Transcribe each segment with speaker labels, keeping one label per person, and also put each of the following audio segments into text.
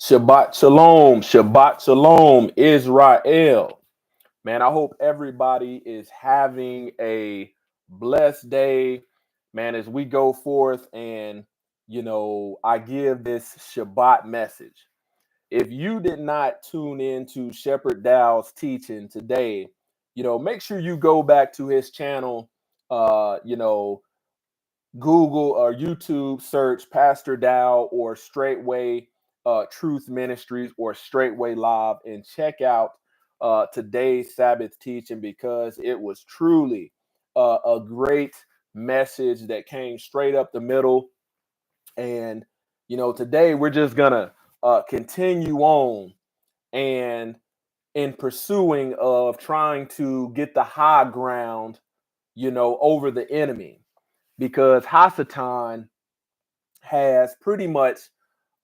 Speaker 1: Shabbat Shalom, Shabbat Shalom, Israel. Man, I hope everybody is having a blessed day, man, as we go forth and, I give this Shabbat message. If you did not tune in to Shepherd Dow's teaching today, make sure you go back to his channel, Google or YouTube search Pastor Dow or Straightway Truth Ministries or Straightway Live and check out today's Sabbath teaching because it was truly a great message that came straight up the middle. And, today we're just going to continue on and in pursuing of trying to get the high ground, over the enemy because Hasatan has pretty much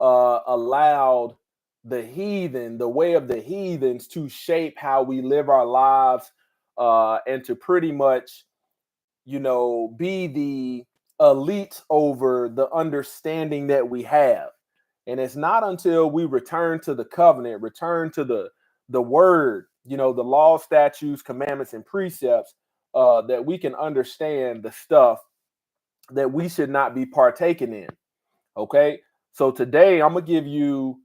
Speaker 1: allowed the heathen, the way of the heathens, to shape how we live our lives and to pretty much, be the elite over the understanding that we have. And it's not until we return to the covenant, return to the word, the law, statutes, commandments, and precepts, that we can understand the stuff that we should not be partaking in. Okay. So today I'm going to give you,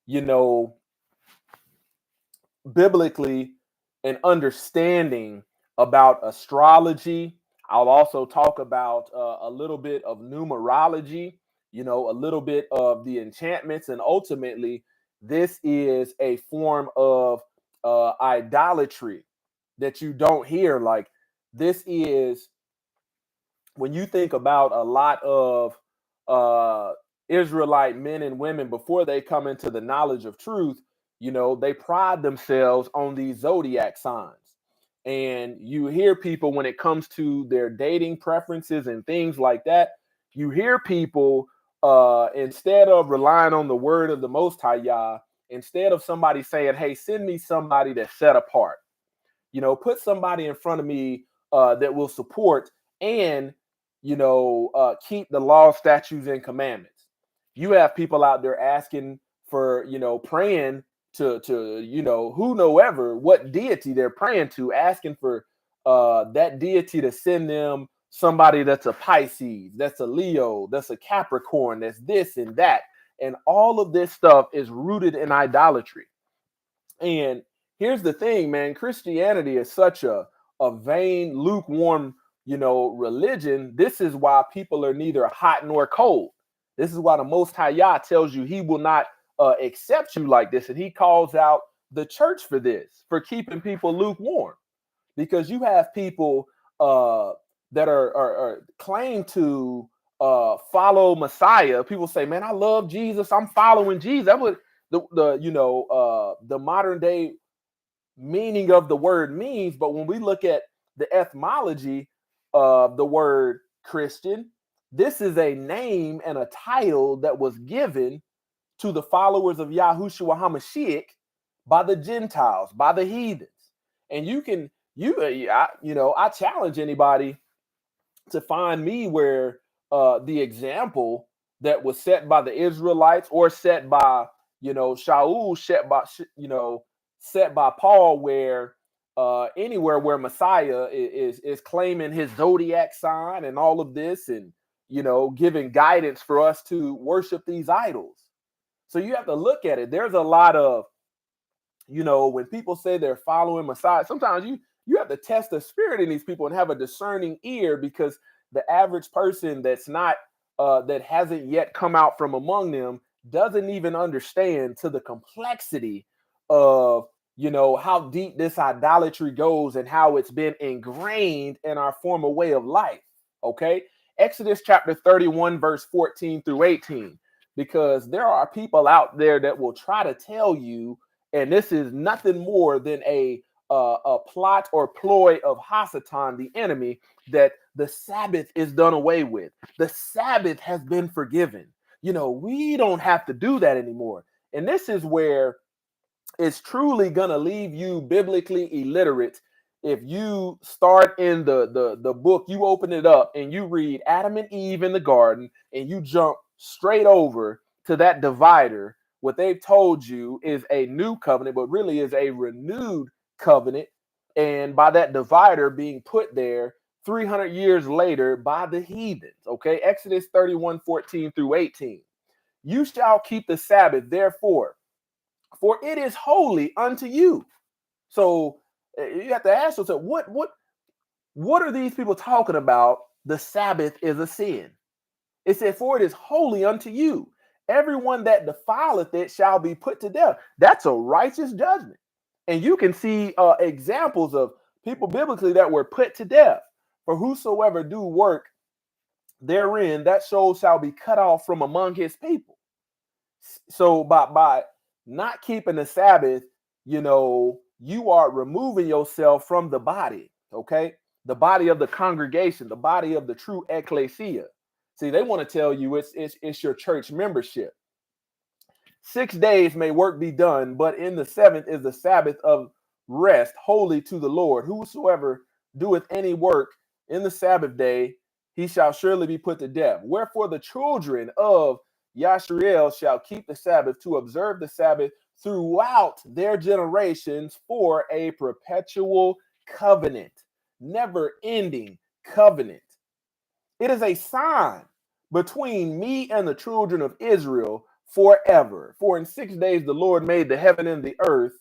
Speaker 1: you know, biblically an understanding about astrology. I'll also talk about a little bit of numerology, a little bit of the enchantments. And ultimately, this is a form of idolatry that you don't hear. Like, this is when you think about a lot of Israelite men and women before they come into the knowledge of truth, they pride themselves on these zodiac signs. And you hear people when it comes to their dating preferences and things like that, you hear people instead of relying on the word of the Most High Yah, instead of somebody saying, hey, send me somebody that's set apart, put somebody in front of me that will support and keep the law, statutes, and commandments. You have people out there asking for, praying to whoever, what deity they're praying to, asking for that deity to send them somebody that's a Pisces, that's a Leo, that's a Capricorn, that's this and that. And all of this stuff is rooted in idolatry. And here's the thing, man, Christianity is such a vain, lukewarm, religion. This is why people are neither hot nor cold. This is why the Most High Yah tells you he will not accept you like this. And he calls out the church for this, for keeping people lukewarm. Because you have people that are claim to follow Messiah. People say, man, I love Jesus. I'm following Jesus. That was the modern day meaning of the word means. But when we look at the etymology of the word Christian, this is a name and a title that was given to the followers of Yahushua HaMashiach by the Gentiles, by the heathens. And I challenge anybody to find me where the example that was set by the Israelites or set by, Shaul, set by Paul, where anywhere where Messiah is claiming his zodiac sign and all of this, and giving guidance for us to worship these idols. So you have to look at it. There's a lot of, when people say they're following Messiah, sometimes you have to test the spirit in these people and have a discerning ear, because the average person that's not that hasn't yet come out from among them doesn't even understand to the complexity of how deep this idolatry goes and how it's been ingrained in our former way of life. Okay, Exodus chapter 31 verse 14 through 18, because there are people out there that will try to tell you, and this is nothing more than a plot or ploy of Hasatan, the enemy, that the Sabbath is done away with. The Sabbath has been forgiven. We don't have to do that anymore. And this is where it's truly going to leave you biblically illiterate if you start in the book, you open it up and you read Adam and Eve in the garden, and you jump straight over to that divider, what they've told you is a new covenant, but really is a renewed covenant. And by that divider being put there 300 years later by the heathens. Okay, Exodus 31:14 through 18. You shall keep the Sabbath, therefore, for it is holy unto you. So you have to ask yourself, what are these people talking about? The Sabbath is a sin. It said, for it is holy unto you. Everyone that defileth it shall be put to death. That's a righteous judgment. And you can see examples of people biblically that were put to death. For whosoever do work therein, that soul shall be cut off from among his people. So by not keeping the Sabbath, you are removing yourself from the body, okay? The body of the congregation, the body of the true ecclesia. See, they want to tell you it's your church membership. 6 days may work be done, but in the seventh is the Sabbath of rest, holy to the Lord. Whosoever doeth any work in the Sabbath day, he shall surely be put to death. Wherefore the children of Yashriel shall keep the Sabbath to observe the Sabbath throughout their generations for a perpetual covenant, never ending covenant. It is a sign between me and the children of Israel forever. For in 6 days the Lord made the heaven and the earth,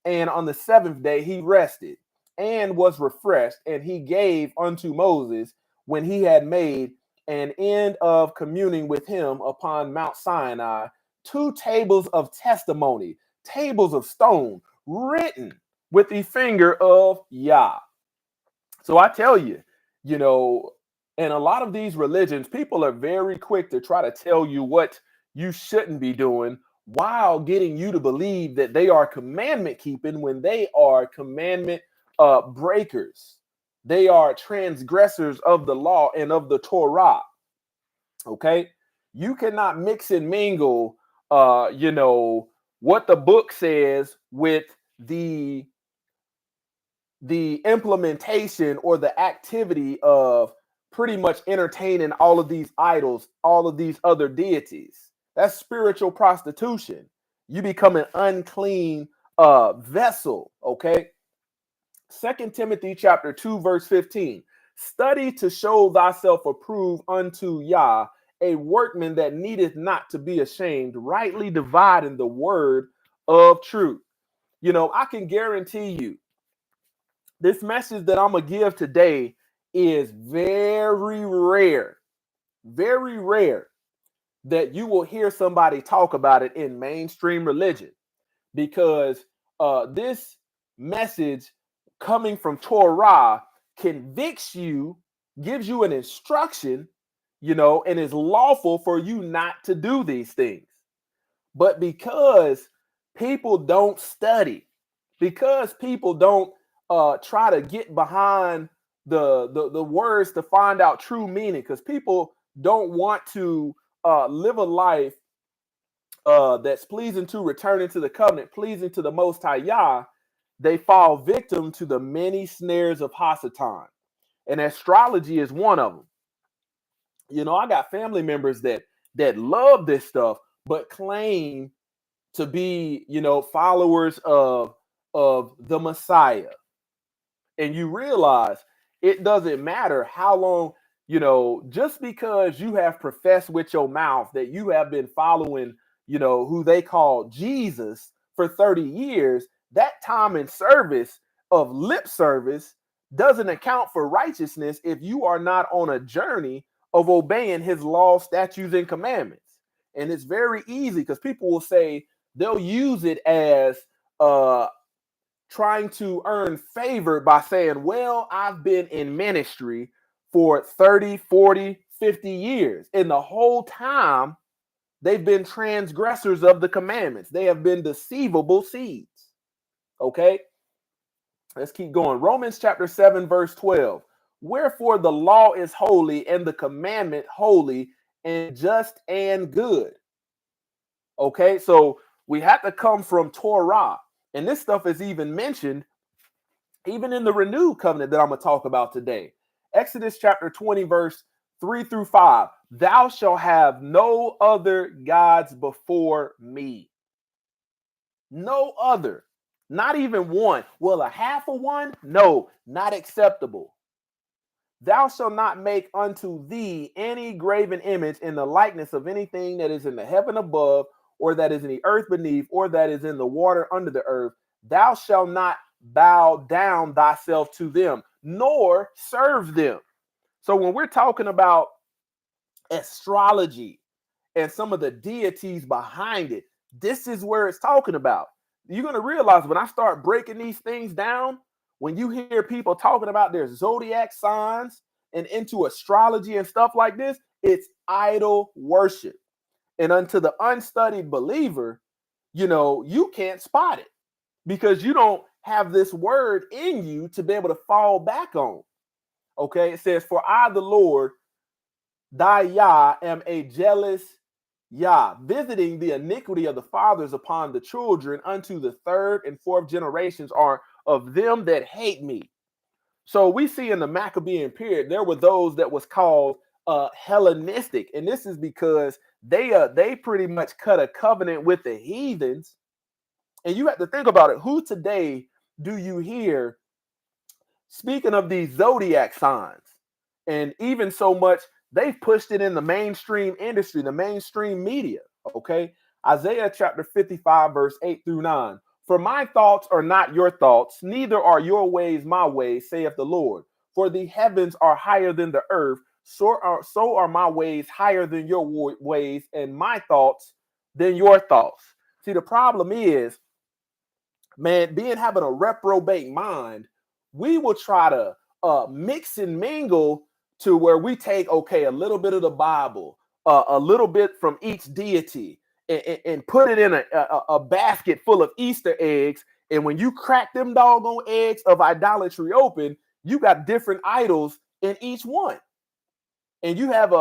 Speaker 1: and on the seventh day he rested and was refreshed, and he gave unto Moses, when he had made an end of communing with him upon Mount Sinai, 2 tables of testimony, tables of stone, written with the finger of Yah. So I tell you, in a lot of these religions, people are very quick to try to tell you what you shouldn't be doing, while getting you to believe that they are commandment keeping when they are commandment breakers. They are transgressors of the law and of the Torah. Okay, you cannot mix and mingle, what the book says with the implementation or the activity of pretty much entertaining all of these idols, all of these other deities. That's spiritual prostitution. You become an unclean vessel. Okay. 2 Timothy chapter 2, verse 15. Study to show thyself approved unto Yah, a workman that needeth not to be ashamed, rightly dividing the word of truth. I can guarantee you, this message that I'm going to give today is very rare that you will hear somebody talk about it in mainstream religion, because this message coming from Torah convicts you, gives you an instruction, and is lawful for you not to do these things. But because people don't study, because people don't try to get behind the words to find out true meaning, because people don't want to live a life that's pleasing to returning to the covenant, pleasing to the Most High Yah, they fall victim to the many snares of Hasatan. And astrology is one of them. I got family members that love this stuff, but claim to be, followers of the Messiah. And you realize it doesn't matter how long, just because you have professed with your mouth that you have been following, who they call Jesus for 30 years, that time in service of lip service doesn't account for righteousness if you are not on a journey of obeying his laws, statutes, and commandments. And it's very easy, because people will say, they'll use it as trying to earn favor by saying, well, I've been in ministry for 30, 40, 50 years. And the whole time, they've been transgressors of the commandments. They have been deceivable seeds. Okay? Let's keep going. Romans chapter 7, verse 12. Wherefore the law is holy, and the commandment holy and just and good. Okay? So we have to come from Torah. And this stuff is even mentioned Even in the renewed covenant that I'm going to talk about today. Exodus chapter 20, verse 3 through 5. Thou shalt have no other gods before me. No other. Not even one. Well, a half of one? No, not acceptable. Thou shalt not make unto thee any graven image in the likeness of anything that is in the heaven above, or that is in the earth beneath, or that is in the water under the earth. Thou shalt not bow down thyself to them, nor serve them. So when we're talking about astrology and some of the deities behind it, this is where it's talking about. You're going to realize when I start breaking these things down, when you hear people talking about their zodiac signs and into astrology and stuff like this, it's idol worship. And unto the unstudied believer, you can't spot it because you don't have this word in you to be able to fall back on. Okay, it says, for I, the Lord, thy Yah, am a jealous Yah, visiting the iniquity of the fathers upon the children unto the third and fourth generations are of them that hate me. So we see in the Maccabean period, there were those that was called Hellenistic. And this is because they pretty much cut a covenant with the heathens. And you have to think about it. Who today do you hear speaking of these zodiac signs? And even so much, they've pushed it in the mainstream industry, the mainstream media. Okay. Isaiah chapter 55, verse 8 through 9. For my thoughts are not your thoughts, neither are your ways my ways, saith the Lord. For the heavens are higher than the earth, so are my ways higher than your ways, and my thoughts than your thoughts. See, the problem is, man, having a reprobate mind, we will try to mix and mingle to where we take, a little bit of the Bible, a little bit from each deity, and put it in a basket full of Easter eggs. And when you crack them doggone eggs of idolatry open, you got different idols in each one. And you have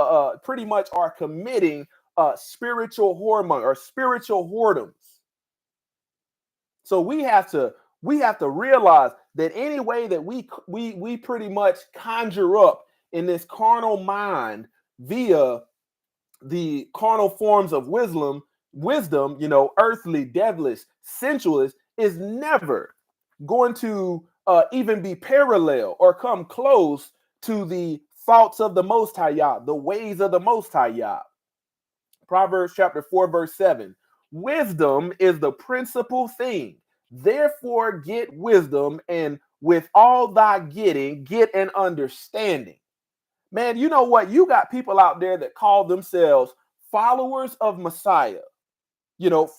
Speaker 1: pretty much are committing spiritual whoremonger or spiritual whoredoms. So we have to realize that any way that we pretty much conjure up in this carnal mind via the carnal forms of wisdom, earthly, devilish, sensualist, is never going to even be parallel or come close to the thoughts of the Most High Yah, the ways of the Most High Yah. Proverbs chapter 4, verse 7. Wisdom is the principal thing. Therefore get wisdom, and with all thy getting, get an understanding. Man, you know what? You got people out there that call themselves followers of Messiah,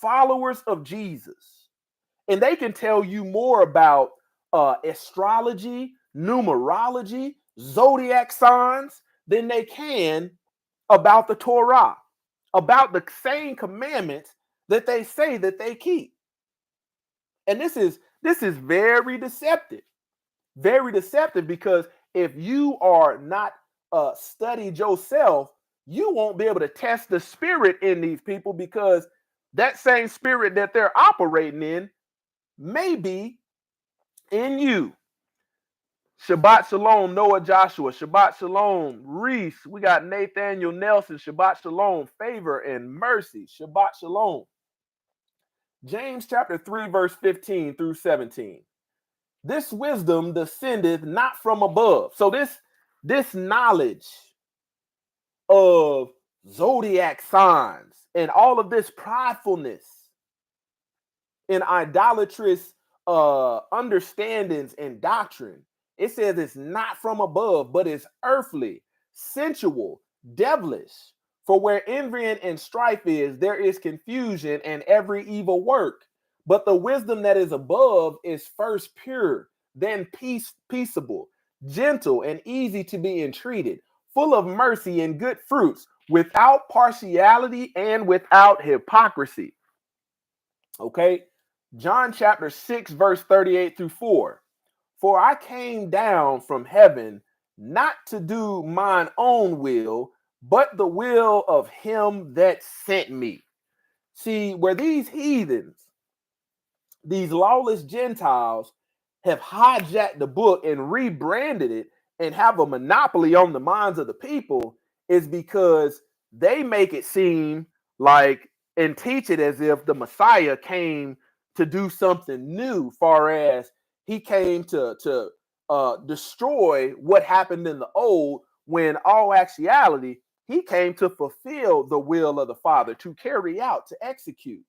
Speaker 1: followers of Jesus. And they can tell you more about astrology, numerology, zodiac signs than they can about the Torah, about the same commandments that they say that they keep. And this is very deceptive because if you are not studied yourself, you won't be able to test the spirit in these people, because that same spirit that they're operating in may be in you. Shabbat Shalom, Noah Joshua. Shabbat Shalom, Reese. We got Nathaniel Nelson. Shabbat Shalom, Favor and Mercy. Shabbat Shalom. James chapter 3, verse 15 through 17. This wisdom descendeth not from above. So this knowledge of zodiac signs and all of this pridefulness and idolatrous understandings and doctrine, it says it's not from above, but it's earthly, sensual, devilish. For where envying and strife is, there is confusion and every evil work. But the wisdom that is above is first pure, then peaceable, gentle, and easy to be entreated, full of mercy and good fruits, without partiality and without hypocrisy. Okay, John chapter 6, verse 38 through 4. For I came down from heaven not to do mine own will, but the will of him that sent me. See, where these heathens, these lawless Gentiles, have hijacked the book and rebranded it and have a monopoly on the minds of the people is because they make it seem like and teach it as if the Messiah came to do something new, far as he came to destroy what happened in the old, when all actuality he came to fulfill the will of the Father, to carry out, to execute.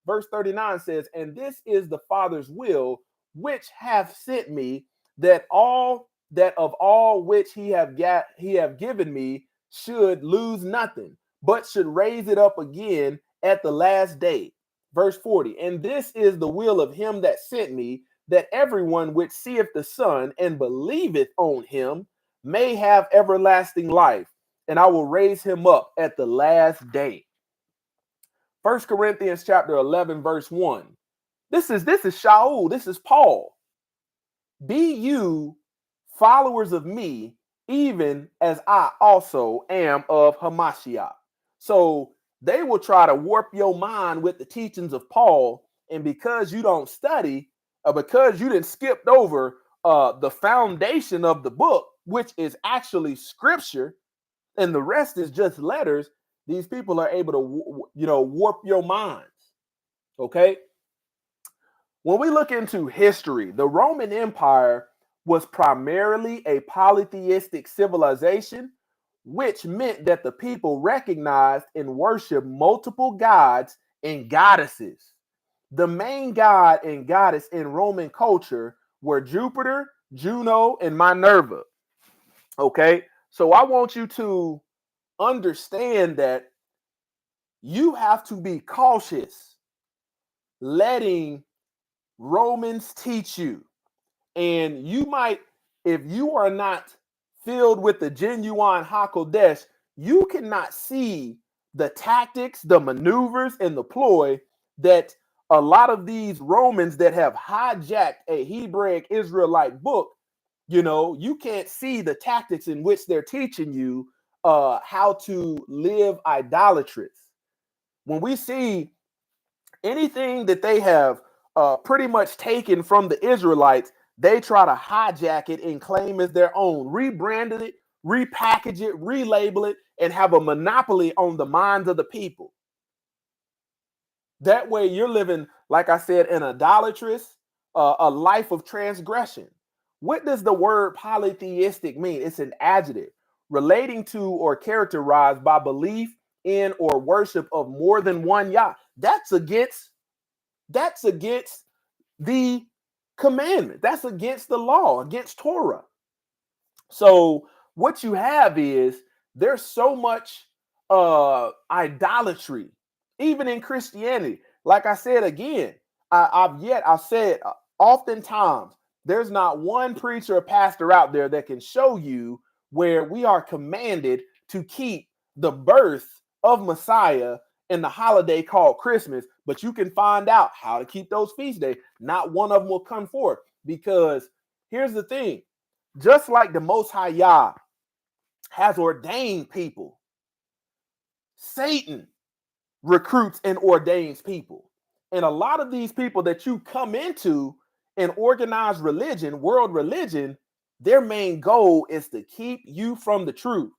Speaker 1: Verse 39 says, and this is the Father's will, which hath sent me, that of all which he have given me should lose nothing, but should raise it up again at the last day. Verse 40, and this is the will of him that sent me, that everyone which seeth the Son and believeth on him may have everlasting life, and I will raise him up at the last day. 1 Corinthians chapter 11, verse 1. This is Shaul. This is Paul. Be you followers of me, even as I also am of Hamashiach. So they will try to warp your mind with the teachings of Paul. And because you don't study, or because you didn't skip over the foundation of the book, which is actually scripture, and the rest is just letters, these people are able to, warp your minds. Okay. When we look into history, the Roman Empire was primarily a polytheistic civilization, which meant that the people recognized and worshiped multiple gods and goddesses. The main god and goddess in Roman culture were Jupiter, Juno, and Minerva. Okay, so I want you to understand that you have to be cautious letting Romans teach you. And you might, if you are not filled with the genuine Hakodesh, you cannot see the tactics, the maneuvers, and the ploy that a lot of these Romans that have hijacked a Hebraic Israelite book, you can't see the tactics in which they're teaching you how to live idolatrous. When we see anything that they have pretty much taken from the Israelites, they try to hijack it and claim as their own, rebranded it, repackage it, relabel it, and have a monopoly on the minds of the people. That way you're living, like I said, an idolatrous, a life of transgression. What does the word polytheistic mean? It's an adjective relating to or characterized by belief in or worship of more than one Yah. That's against the commandment. That's against the law, against Torah. So what you have is there's so much idolatry, even in Christianity. Like I said again, I've said oftentimes, there's not one preacher or pastor out there that can show you where we are commanded to keep the birth of Messiah and the holiday called Christmas, but you can find out how to keep those feast days. Not one of them will come forth, because here's the thing. Just like the Most High Yah has ordained people, Satan recruits and ordains people. And a lot of these people that you come into an organized religion, world religion, their main goal is to keep you from the truth.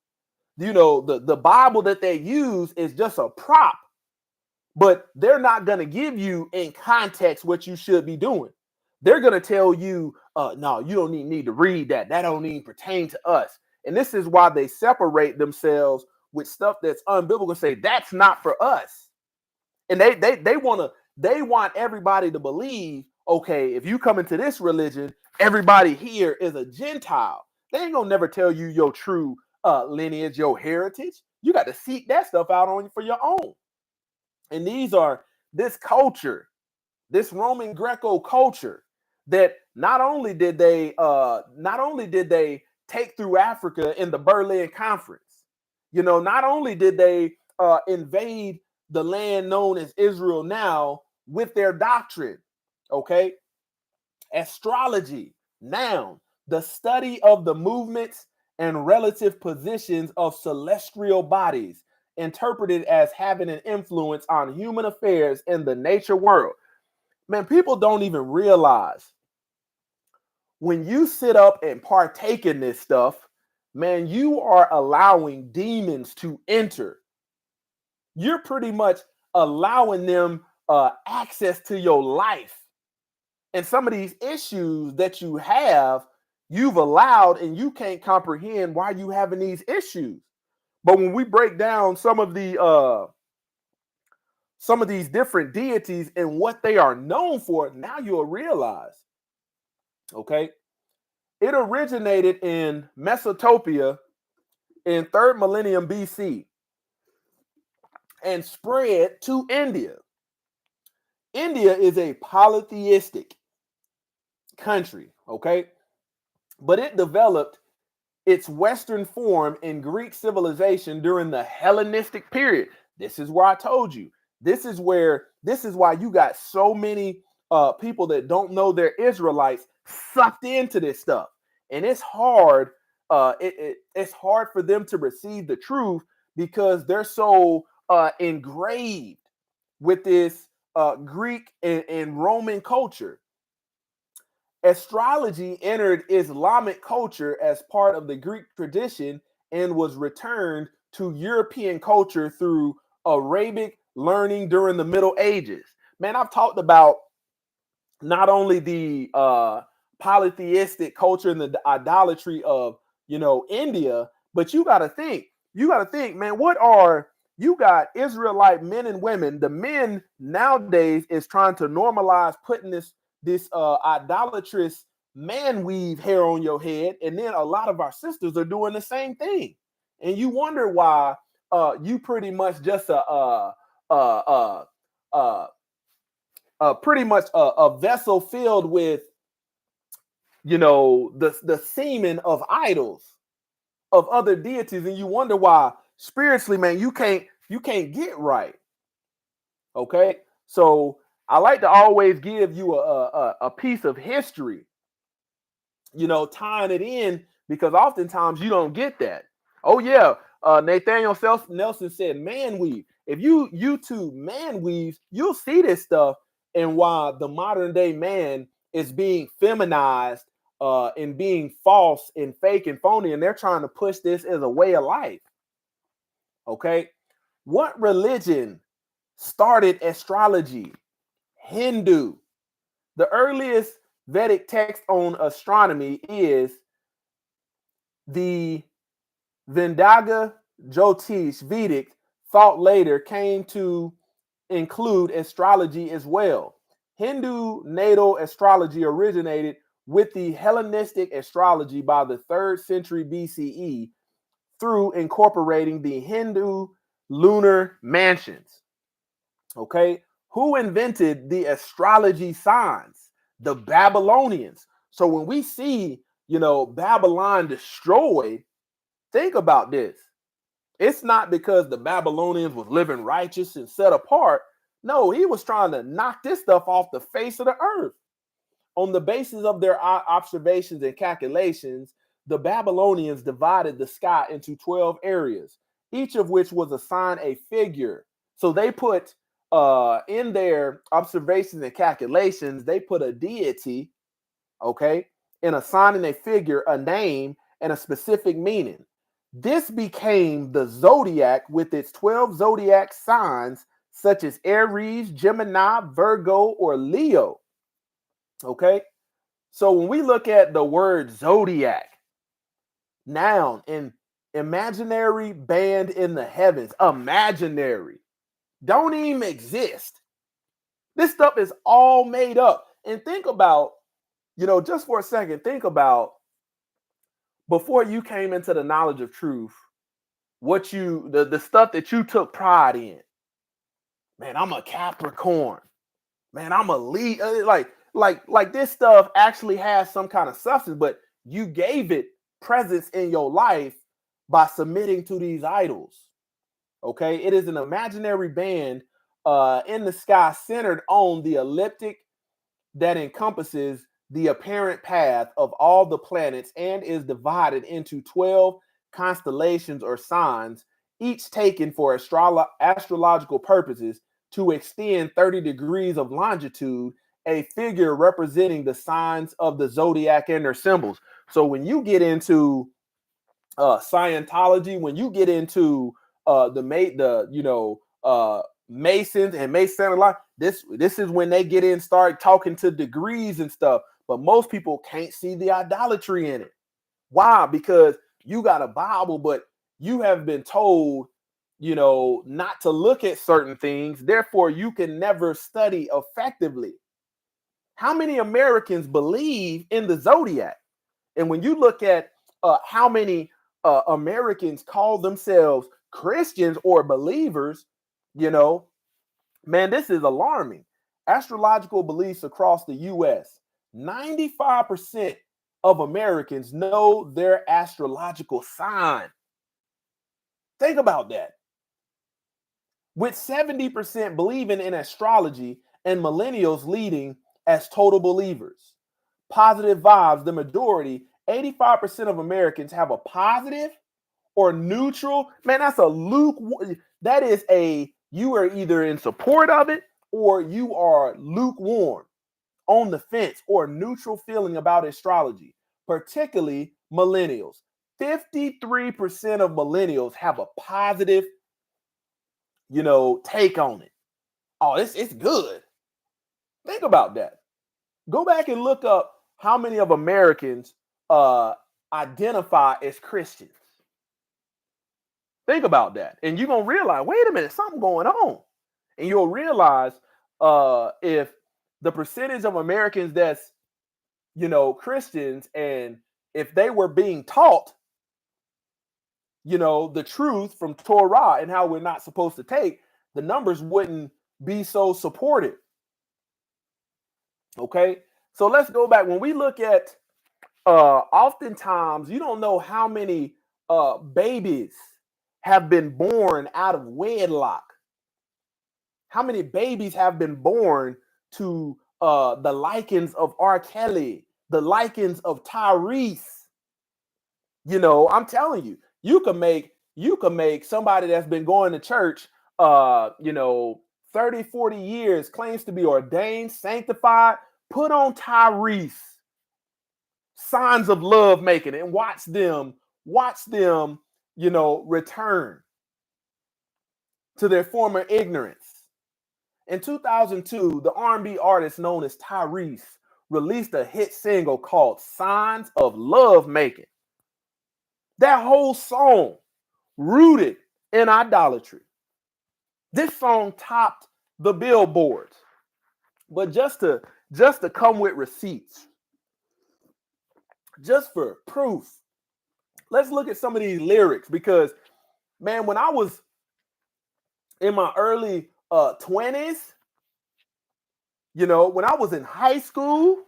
Speaker 1: The Bible that they use is just a prop, but they're not going to give you in context what you should be doing. They're going to tell you, no, you don't need to read that. That don't even pertain to us. And this is why they separate themselves with stuff that's unbiblical, say that's not for us. And they want everybody to believe, okay, if you come into this religion, everybody here is a Gentile. They ain't gonna never tell you your true lineage, your heritage. You got to seek that stuff out for your own. And this culture, this Roman Greco culture, that not only did they take through Africa in the Berlin Conference, not only did they invade the land known as Israel now with their doctrine, okay? Astrology, noun, the study of the movements and relative positions of celestial bodies, interpreted as having an influence on human affairs in the nature world. Man, people don't even realize when you sit up and partake in this stuff, man, you are allowing demons to enter. You're pretty much allowing them access to your life. And some of these issues that you have, you've allowed, and you can't comprehend why you having these issues. But when we break down some of these different deities and what they are known for, now you'll realize, okay, it originated in Mesopotamia in 3rd millennium BC and spread to India. India is a polytheistic country, okay? But it developed its Western form in Greek civilization during the Hellenistic period. This is where I told you. This is why you got so many people that don't know they're Israelites sucked into this stuff. And it's hard. It's hard for them to receive the truth because they're so engraved with this Greek and Roman culture. Astrology entered Islamic culture as part of the Greek tradition and was returned to European culture through Arabic learning during the Middle Ages. Man, I've talked about not only the polytheistic culture and the idolatry of, India, but you got to think, man, you got Israelite men and women. The men nowadays is trying to normalize putting this idolatrous man weave hair on your head, and then a lot of our sisters are doing the same thing, and you wonder why you pretty much just pretty much a vessel filled with the semen of idols of other deities, and you wonder why spiritually, man, you can't get right. Okay, so I like to always give you a piece of history, tying it in, because oftentimes you don't get that. Oh yeah, Nathaniel Nelson said man weave. If you YouTube man weaves, you'll see this stuff and why the modern day man is being feminized and being false and fake and phony, and they're trying to push this as a way of life. Okay, what religion started astrology? Hindu. The earliest Vedic text on astronomy is the Vendaga Jyotish. Vedic thought later came to include astrology as well. Hindu natal astrology originated with the Hellenistic astrology by the 3rd century BCE through incorporating the Hindu lunar mansions. Okay, who invented the astrology signs? The Babylonians. So when we see, Babylon destroyed, think about this. It's not because the Babylonians was living righteous and set apart. No, he was trying to knock this stuff off the face of the earth. On the basis of their observations and calculations, the Babylonians divided the sky into 12 areas, each of which was assigned a figure. So they put in their observations and calculations, they put a deity, okay, and assigning a figure, a name, and a specific meaning. This became the zodiac with its 12 zodiac signs, such as Aries, Gemini, Virgo, or Leo. Okay, so when we look at the word zodiac, noun, in imaginary band in the heavens, imaginary, don't even exist. This stuff is all made up. And think about, just for a second, think about before you came into the knowledge of truth, what the stuff that you took pride in. Man, I'm a Capricorn. Man, I'm a lead. Like this stuff actually has some kind of substance, but you gave it presence in your life by submitting to these idols. Okay, it is an imaginary band in the sky centered on the ecliptic that encompasses the apparent path of all the planets and is divided into 12 constellations or signs, each taken for astrological purposes to extend 30 degrees of longitude a figure representing the signs of the zodiac and their symbols. So when you get into Scientology, when you get into Masons and Mason a lot, this is when they get in, start talking to degrees and stuff. But most people can't see the idolatry in it. Why? Because you got a Bible, but you have been told, not to look at certain things. Therefore, you can never study effectively. How many Americans believe in the zodiac? And when you look at how many Americans call themselves Christians or believers, man, this is alarming. Astrological beliefs across the U.S., 95% of Americans know their astrological sign. Think about that. With 70% believing in astrology and millennials leading as total believers. Positive vibes, the majority, 85% of Americans have a positive or neutral. Man, that's a lukewarm. That is you are either in support of it or you are lukewarm, on the fence, or neutral feeling about astrology, particularly millennials. 53% of millennials have a positive, take on it. Oh, it's good. Think about that. Go back and look up how many of Americans identify as Christians. Think about that. And you're going to realize, wait a minute, something going on. And you'll realize if the percentage of Americans that's, Christians, and if they were being taught, the truth from Torah and how we're not supposed to take, the numbers wouldn't be so supportive. Okay. So let's go back. When we look at, oftentimes you don't know how many babies have been born out of wedlock. How many babies have been born to the likens of R. Kelly, the likens of Tyrese? I'm telling you, you can make somebody that's been going to church 30, 40 years, claims to be ordained, sanctified, put on Tyrese, signs of love making, and watch them, return to their former ignorance. In 2002, the R&B artist known as Tyrese released a hit single called Signs of Love Making. That whole song rooted in idolatry. This song topped the billboards. But just to come with receipts, just for proof, let's look at some of these lyrics, because, man, when I was in my early 20s, when I was in high school,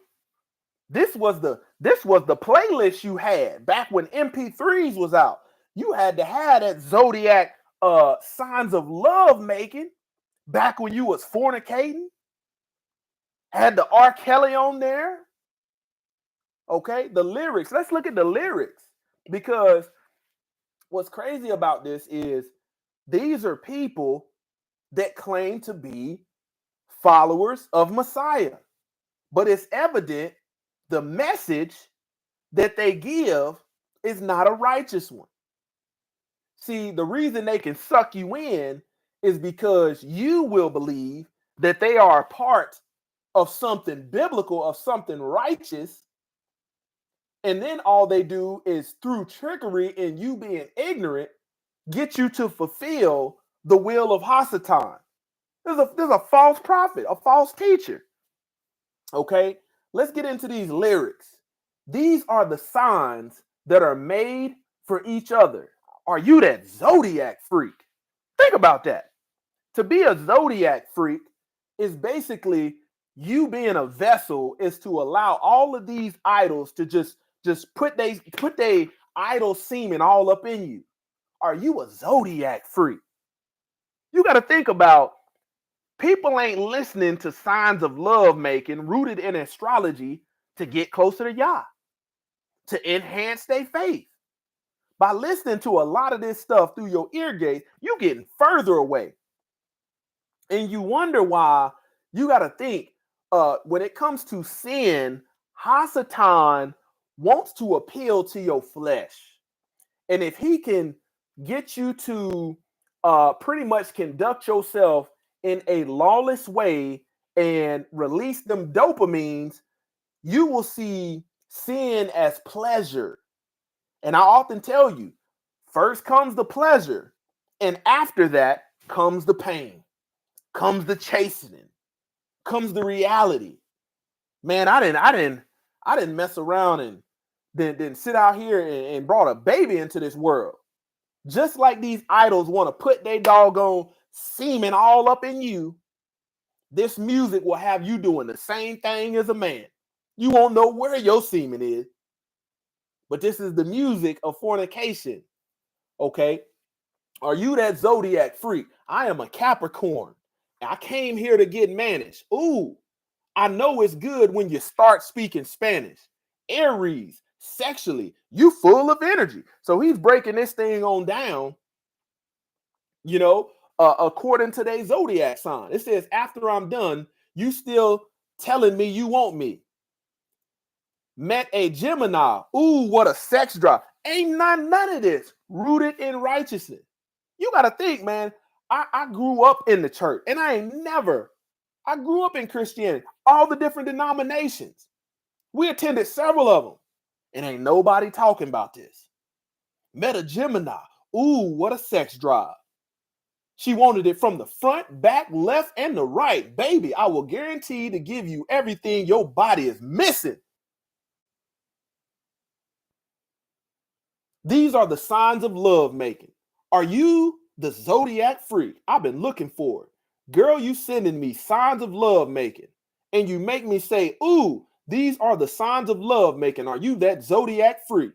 Speaker 1: this was the playlist you had back when MP3s was out. You had to have that Zodiac Signs of Love Making back when you was fornicating. Had the R. Kelly on there. Okay, the lyrics. Let's look at the lyrics, because what's crazy about this is these are people that claim to be followers of Messiah, but it's evident the message that they give is not a righteous one. See, the reason they can suck you in is because you will believe that they are a part of something biblical, of something righteous. And then all they do is, through trickery and you being ignorant, get you to fulfill the will of Hasatan. There's a false prophet, a false teacher. Okay, let's get into these lyrics. These are the signs that are made for each other. Are you that zodiac freak? Think about that. To be a zodiac freak is basically you being a vessel, is to allow all of these idols to just put they idol semen all up in you. Are you a zodiac freak? You got to think about, people ain't listening to signs of love making rooted in astrology to get closer to Yah, to enhance their faith. By listening to a lot of this stuff through your ear gate, you getting further away. And you wonder why. You got to think, when it comes to sin, Hasatan wants to appeal to your flesh. And if he can get you to pretty much conduct yourself in a lawless way and release them dopamines, you will see sin as pleasure. And I often tell you, first comes the pleasure, and after that comes the pain, comes the chastening, comes the reality. Man, I didn't mess around and then sit out here and brought a baby into this world. Just like these idols want to put their doggone semen all up in you, this music will have you doing the same thing as a man. You won't know where your semen is, but this is the music of fornication. Okay? Are you that zodiac freak? I am a Capricorn. I came here to get managed. Ooh, I know it's good when you start speaking Spanish. Aries, sexually, you full of energy. So he's breaking this thing on down, according to their zodiac sign. It says, after I'm done, you still telling me you want me. Met a Gemini. Ooh, what a sex drive. Ain't none of this rooted in righteousness. You got to think, man, I grew up in the church and I grew up in Christianity, all the different denominations. We attended several of them and ain't nobody talking about this. Met a Gemini. Ooh, what a sex drive. She wanted it from the front, back, left, and the right. Baby, I will guarantee to give you everything your body is missing. These are the signs of love making. Are you the zodiac freak I've been looking for? Girl, you sending me signs of love making. And you make me say, ooh, these are the signs of love making. Are you that zodiac freak?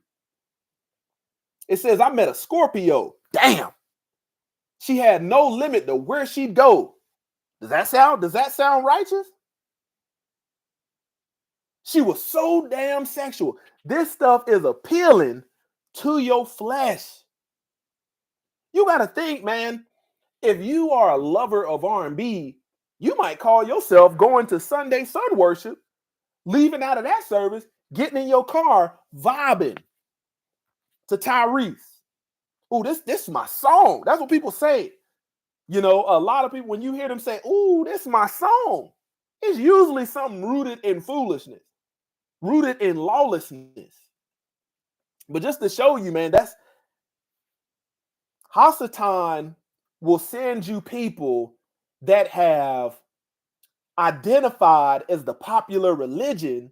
Speaker 1: It says, I met a Scorpio. Damn. She had no limit to where she'd go. Does that sound righteous? She was so damn sexual. This stuff is appealing to your flesh. You got to think, man, if you are a lover of R&B, you might call yourself going to Sunday sun worship, leaving out of that service, getting in your car, vibing to Tyrese. Ooh, this is my song. That's what people say. A lot of people, when you hear them say, ooh, this is my song, it's usually something rooted in foolishness, rooted in lawlessness. But just to show you, man, that's Hasatan will send you people that have identified as the popular religion.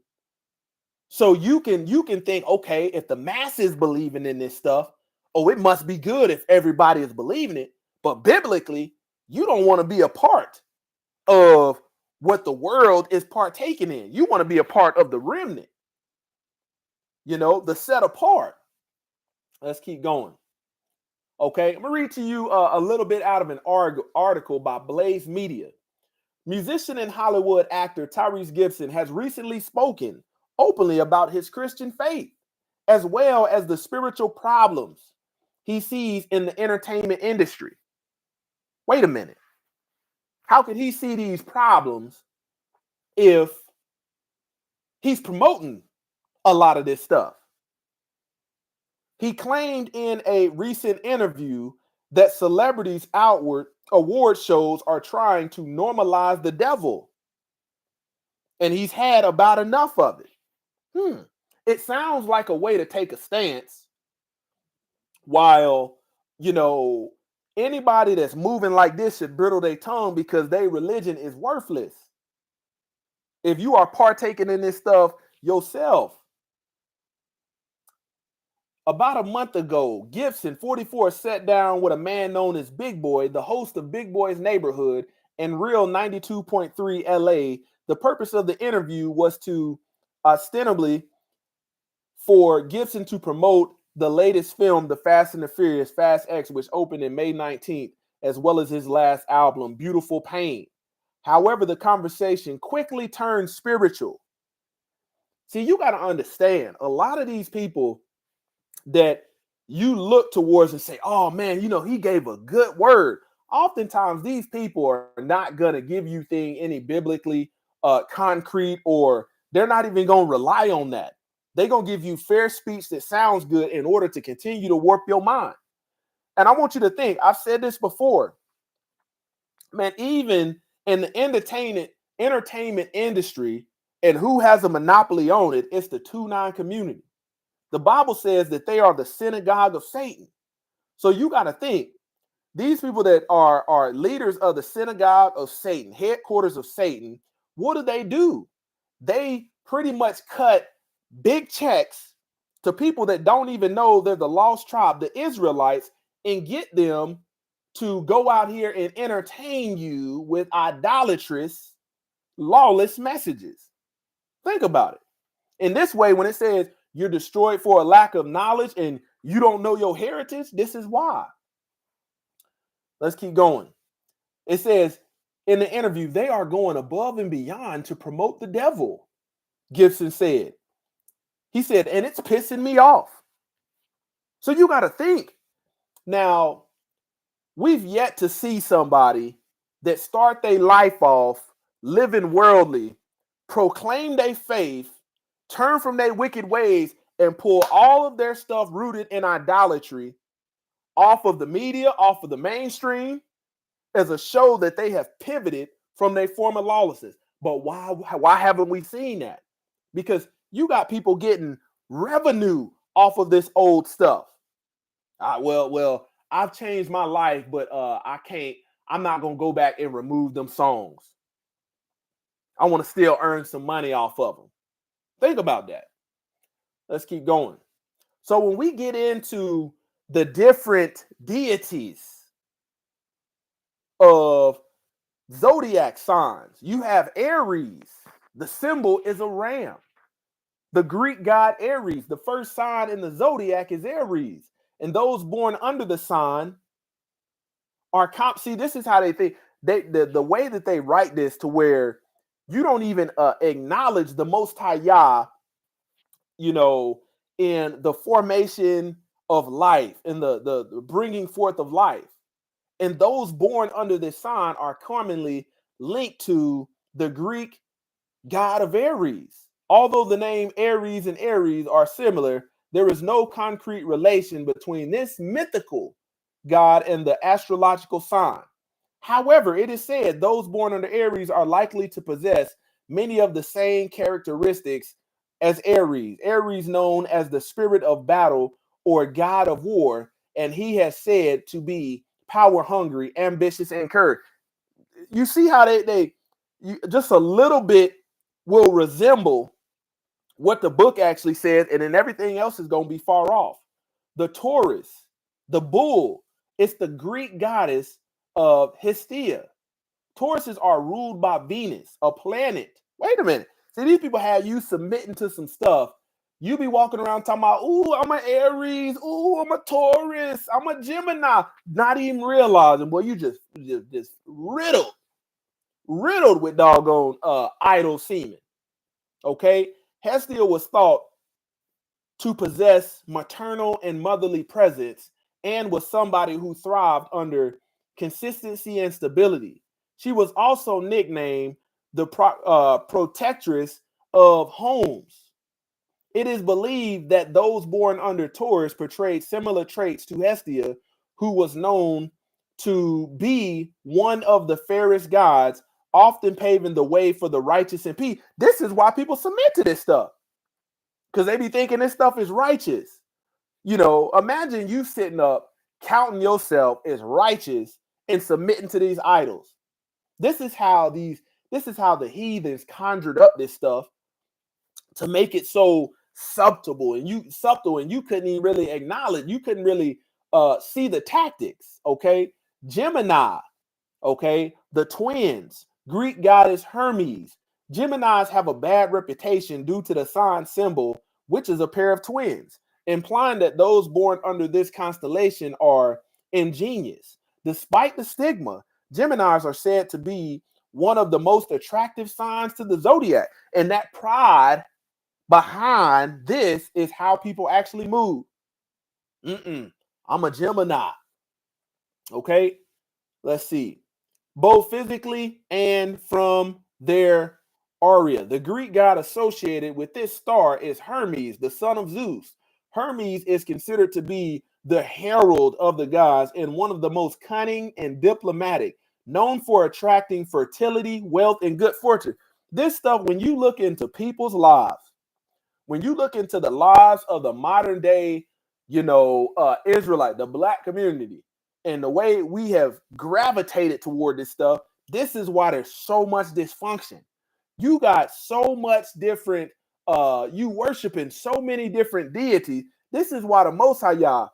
Speaker 1: So you can think, okay, if the masses believing in this stuff, oh, it must be good if everybody is believing it. But biblically, you don't want to be a part of what the world is partaking in. You want to be a part of the remnant, the set apart. Let's keep going. Okay, I'm going to read to you a little bit out of an article by Blaze Media. Musician and Hollywood actor Tyrese Gibson has recently spoken openly about his Christian faith, as well as the spiritual problems he sees in the entertainment industry. Wait a minute. How could he see these problems if he's promoting a lot of this stuff? He claimed in a recent interview that celebrities' award shows are trying to normalize the devil. And he's had about enough of it. It sounds like a way to take a stance while, anybody that's moving like this should brittle their tongue because their religion is worthless. If you are partaking in this stuff yourself. About a month ago, Gibson, 44, sat down with a man known as Big Boy, the host of Big Boy's Neighborhood and Real 92.3 LA. The purpose of the interview was to ostensibly for Gibson to promote the latest film, The Fast and the Furious, Fast X, which opened in May 19th, as well as his last album, Beautiful Pain. However, the conversation quickly turned spiritual. See, you got to understand, a lot of these people that you look towards and say, oh man, he gave a good word. Oftentimes these people are not going to give you any biblically concrete, or they're not even going to rely on that. They're going to give you fair speech that sounds good in order to continue to warp your mind. And I want you to think, I've said this before, man, even in the entertainment industry, and who has a monopoly on it, it's the 2-9 community. The Bible says that they are the synagogue of Satan. So you got to think, these people that are leaders of the synagogue of Satan, headquarters of Satan, what do? They pretty much cut big checks to people that don't even know they're the lost tribe, the Israelites, and get them to go out here and entertain you with idolatrous, lawless messages. Think about it. In this way, when it says you're destroyed for a lack of knowledge and you don't know your heritage, this is why. Let's keep going. It says in the interview, they are going above and beyond to promote the devil, Gibson said. He said, and it's pissing me off. So you got to think. Now, we've yet to see somebody that start their life off living worldly, proclaim their faith, turn from their wicked ways, and pull all of their stuff rooted in idolatry off of the media, off of the mainstream, as a show that they have pivoted from their former lawlessness. But why haven't we seen that? Because you got people getting revenue off of this old stuff. Well, I've changed my life, but I'm not going to go back and remove them songs. I want to still earn some money off of them. Think about that. Let's keep going. So when we get into the different deities of zodiac signs, you have Aries. The symbol is a ram. The Greek god Aries, the first sign in the zodiac is Aries. And those born under the sign are see, this is how they think. The way that they write this to where you don't even acknowledge the Most High Yah, in the formation of life, in the bringing forth of life. And those born under this sign are commonly linked to the Greek god of Aries. Although the name Aries and Aries are similar, there is no concrete relation between this mythical god and the astrological sign. However, it is said those born under Aries are likely to possess many of the same characteristics as Aries. Aries, known as the spirit of battle or god of war, and he has said to be power hungry, ambitious, and courage. You see how they just a little bit will resemble what the book actually says, and then everything else is going to be far off. The Taurus, the bull, it's the Greek goddess of Hestia. Tauruses are ruled by Venus, a planet. Wait a minute. See, these people have you submitting to some stuff. You be walking around talking about, ooh, I'm an Aries, ooh, I'm a Taurus, I'm a Gemini, not even realizing, boy, you just riddled with doggone idle semen. Okay? Hestia was thought to possess maternal and motherly presence and was somebody who thrived under consistency and stability. She was also nicknamed the protectress of homes. It is believed that those born under Taurus portrayed similar traits to Hestia, who was known to be one of the fairest gods, often paving the way for the righteous and peace. This is why people submit to this stuff, because they be thinking this stuff is righteous. Imagine you sitting up counting yourself as righteous and submitting to these idols. This is how the heathens conjured up this stuff to make it so subtle, and you couldn't even really acknowledge, you couldn't really see the tactics. Okay, Gemini, okay, the twins, Greek goddess Hermes. Geminis have a bad reputation due to the sign symbol, which is a pair of twins, implying that those born under this constellation are ingenious. Despite the stigma, Geminis are said to be one of the most attractive signs to the zodiac, and that pride behind this is how people actually move. I'm a Gemini. Okay, let's see. Both physically and from their Aria, the Greek god associated with this star is Hermes, the son of Zeus. Hermes is considered to be the herald of the gods and one of the most cunning and diplomatic, known for attracting fertility, wealth, and good fortune. This stuff, when you look into people's lives, when you look into the lives of the modern day, Israelite, the black community, and the way we have gravitated toward this stuff, this is why there's so much dysfunction. You got so much different, you worshiping so many different deities. This is why the Most High Yah,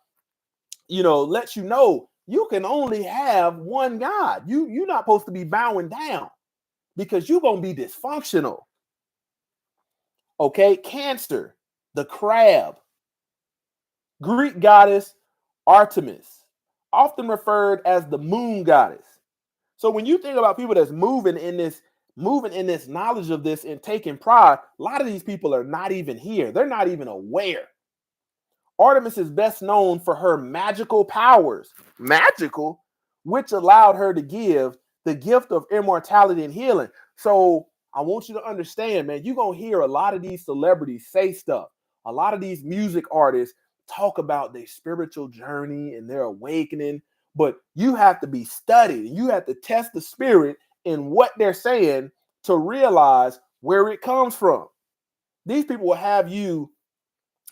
Speaker 1: lets you know you can only have one God. You're not supposed to be bowing down because you're going to be dysfunctional. Okay, Cancer, the crab, Greek goddess Artemis, often referred as the moon goddess. So when you think about people that's moving in this knowledge of this and taking pride, a lot of these people are not even here. They're not even aware. Artemis is best known for her magical powers, which allowed her to give the gift of immortality and healing. So I want you to understand, man, you're going to hear a lot of these celebrities say stuff. A lot of these music artists talk about their spiritual journey and their awakening, but you have to be studied. You have to test the spirit in what they're saying to realize where it comes from. These people will have you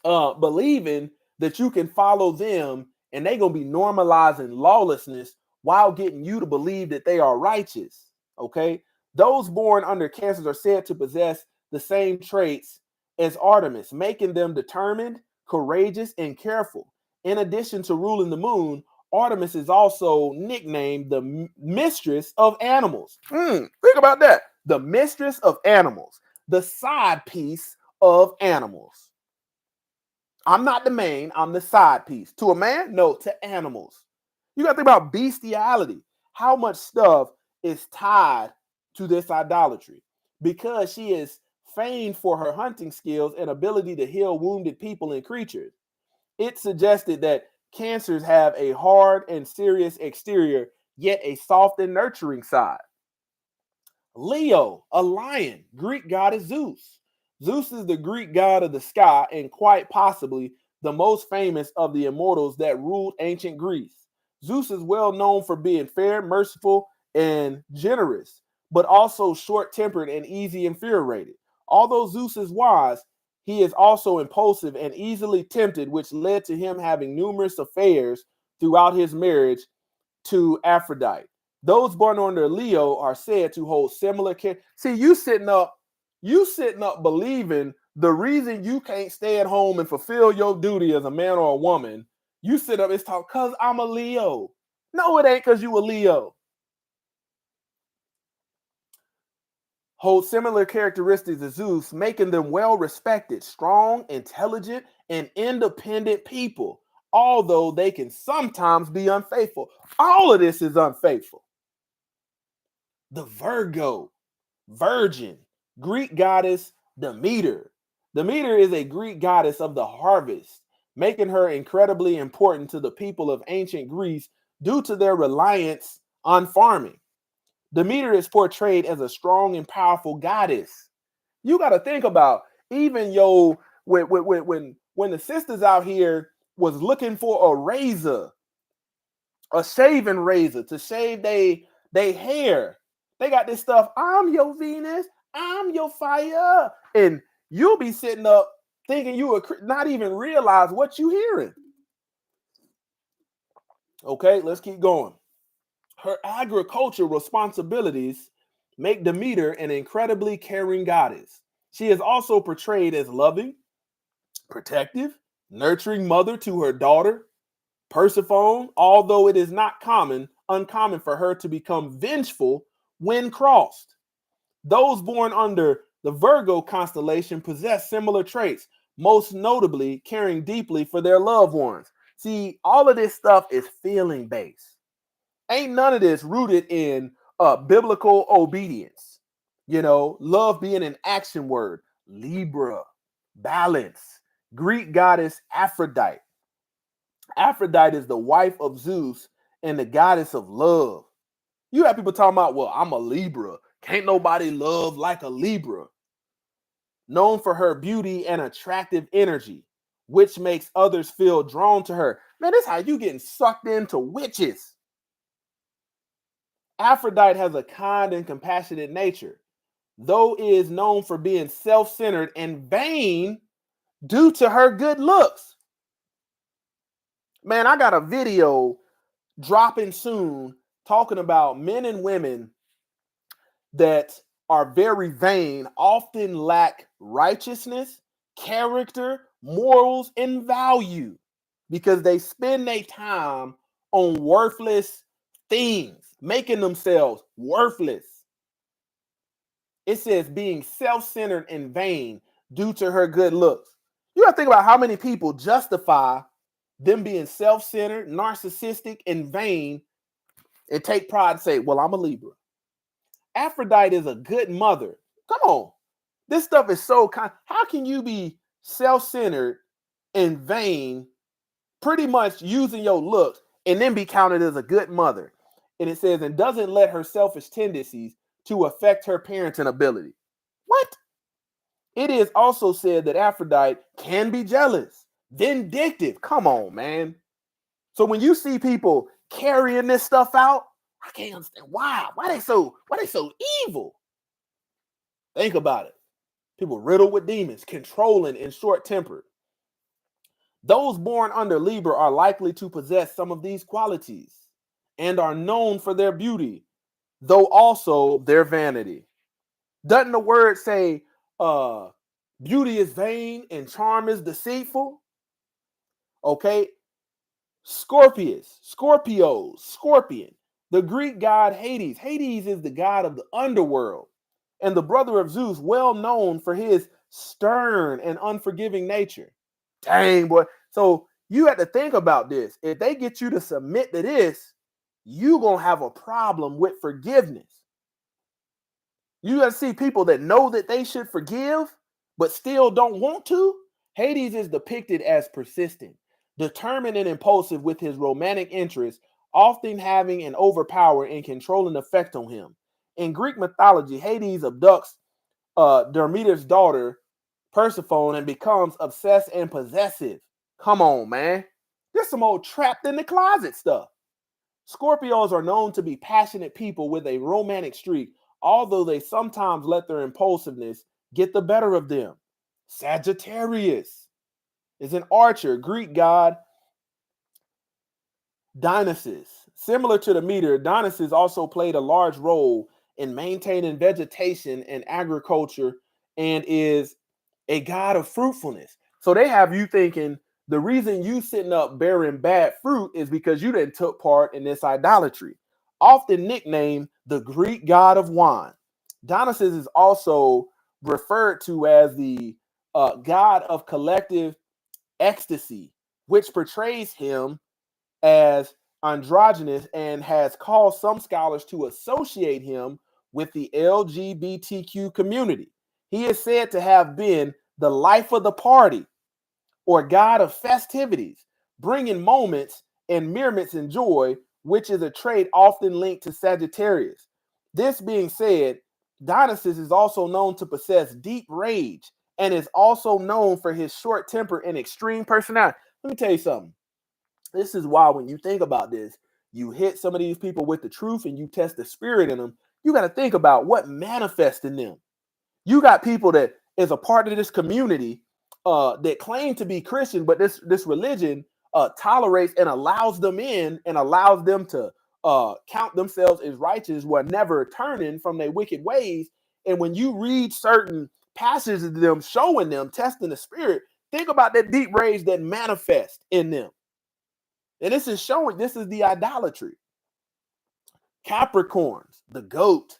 Speaker 1: believing that you can follow them and they're going to be normalizing lawlessness while getting you to believe that they are righteous. Okay. Those born under cancers are said to possess the same traits as Artemis, making them determined, courageous, and careful. In addition to ruling the moon, Artemis is also nicknamed the mistress of animals. Think about that. The mistress of animals, the side piece of animals. I'm not the main, I'm the side piece. To a man? No, to animals. You got to think about bestiality. How much stuff is tied to this idolatry? Because she is famed for her hunting skills and ability to heal wounded people and creatures. It suggested that cancers have a hard and serious exterior, yet a soft and nurturing side. Leo, a lion, Greek god is Zeus. Zeus is the Greek god of the sky and quite possibly the most famous of the immortals that ruled ancient Greece. Zeus is well known for being fair, merciful, and generous, but also short-tempered and easy infuriated. Although Zeus is wise, he is also impulsive and easily tempted, which led to him having numerous affairs throughout his marriage to Aphrodite. Those born under Leo are said to hold similar care. See, you sitting up believing the reason you can't stay at home and fulfill your duty as a man or a woman, you sit up, it's talk because I'm a Leo. No, it ain't because you a Leo. Hold similar characteristics as Zeus, making them well-respected, strong, intelligent, and independent people, although they can sometimes be unfaithful. All of this is unfaithful. The Virgo, virgin, Greek goddess Demeter. Demeter is a Greek goddess of the harvest, making her incredibly important to the people of ancient Greece due to their reliance on farming. Demeter is portrayed as a strong and powerful goddess. You got to think about even when the sisters out here was looking for a razor, a shaving razor to shave they hair. They got this stuff. I'm your Venus. I'm your fire. And you'll be sitting up thinking you would not even realize what you're hearing. Okay, let's keep going. Her agricultural responsibilities make Demeter an incredibly caring goddess. She is also portrayed as loving, protective, nurturing mother to her daughter, Persephone, although it is not uncommon for her to become vengeful when crossed. Those born under the Virgo constellation possess similar traits, most notably caring deeply for their loved ones. See, all of this stuff is feeling based. Ain't none of this rooted in biblical obedience. Love being an action word. Libra, balance. Greek goddess Aphrodite. Aphrodite is the wife of Zeus and the goddess of love. You have people talking about, well, I'm a Libra. Can't nobody love like a Libra. Known for her beauty and attractive energy, which makes others feel drawn to her. Man, this is how you getting sucked into witches. Aphrodite has a kind and compassionate nature, though is known for being self-centered and vain due to her good looks. Man, I got a video dropping soon talking about men and women that are very vain, often lack righteousness, character, morals, and value because they spend their time on worthless things, making themselves worthless. It says being self-centered and vain due to her good looks. You gotta think about how many people justify them being self-centered, narcissistic, and vain and take pride and say, well, I'm a Libra. Aphrodite is a good mother. Come on. This stuff is so kind. How can you be self-centered and vain, pretty much using your looks, and then be counted as a good mother? And it says, and doesn't let her selfish tendencies to affect her parenting ability. What? It is also said that Aphrodite can be jealous, vindictive. Come on, man. So when you see people carrying this stuff out, I can't understand why. Why they so evil? Think about it. People riddled with demons, controlling and short-tempered. Those born under Libra are likely to possess some of these qualities and are known for their beauty, though also their vanity. Doesn't the word say beauty is vain and charm is deceitful? Okay. Scorpius, Scorpios, Scorpion, the Greek god Hades. Hades is the god of the underworld and the brother of Zeus, well known for his stern and unforgiving nature. Dang, boy. So you have to think about this. If they get you to submit to this, you're going to have a problem with forgiveness. You got to see people that know that they should forgive, but still don't want to. Hades is depicted as persistent, determined, and impulsive with his romantic interests, often having an overpowering and controlling effect on him. In Greek mythology, Hades abducts Demeter's daughter, Persephone, and becomes obsessed and possessive. Come on, man. There's some old trapped in the closet stuff. Scorpios are known to be passionate people with a romantic streak, although they sometimes let their impulsiveness get the better of them. Sagittarius is an archer, Greek god Dionysus. Similar to the meter, Dionysus also played a large role in maintaining vegetation and agriculture and is a god of fruitfulness. So they have you thinking the reason you sitting up bearing bad fruit is because you didn't took part in this idolatry. Often nicknamed the Greek god of wine. Dionysus is also referred to as the god of collective ecstasy, which portrays him as androgynous and has caused some scholars to associate him with the LGBTQ community. He is said to have been the life of the party or god of festivities, bringing moments and merriments and joy, which is a trait often linked to Sagittarius. This being said, Dionysus is also known to possess deep rage and is also known for his short temper and extreme personality. Let me tell you something. This is why when you think about this, you hit some of these people with the truth and you test the spirit in them. You got to think about what manifests in them. You got people that is a part of this community that claim to be Christian, but this religion tolerates and allows them in and allows them to count themselves as righteous while never turning from their wicked ways. And when you read certain passages of them showing them, testing the spirit, think about that deep rage that manifests in them. And this is showing, this is the idolatry. Capricorns, the goat,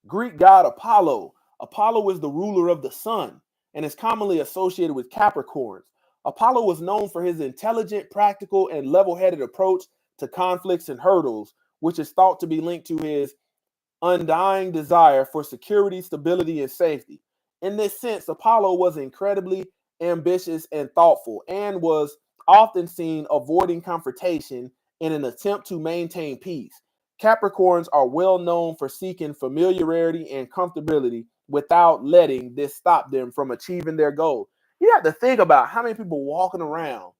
Speaker 1: Greek god Apollo. Apollo is the ruler of the sun and is commonly associated with Capricorns. Apollo was known for his intelligent, practical, and level-headed approach to conflicts and hurdles, which is thought to be linked to his undying desire for security, stability, and safety. In this sense, Apollo was incredibly ambitious and thoughtful and was often seen avoiding confrontation in an attempt to maintain peace. Capricorns are well known for seeking familiarity and comfortability without letting this stop them from achieving their goal. You have to think about how many people walking around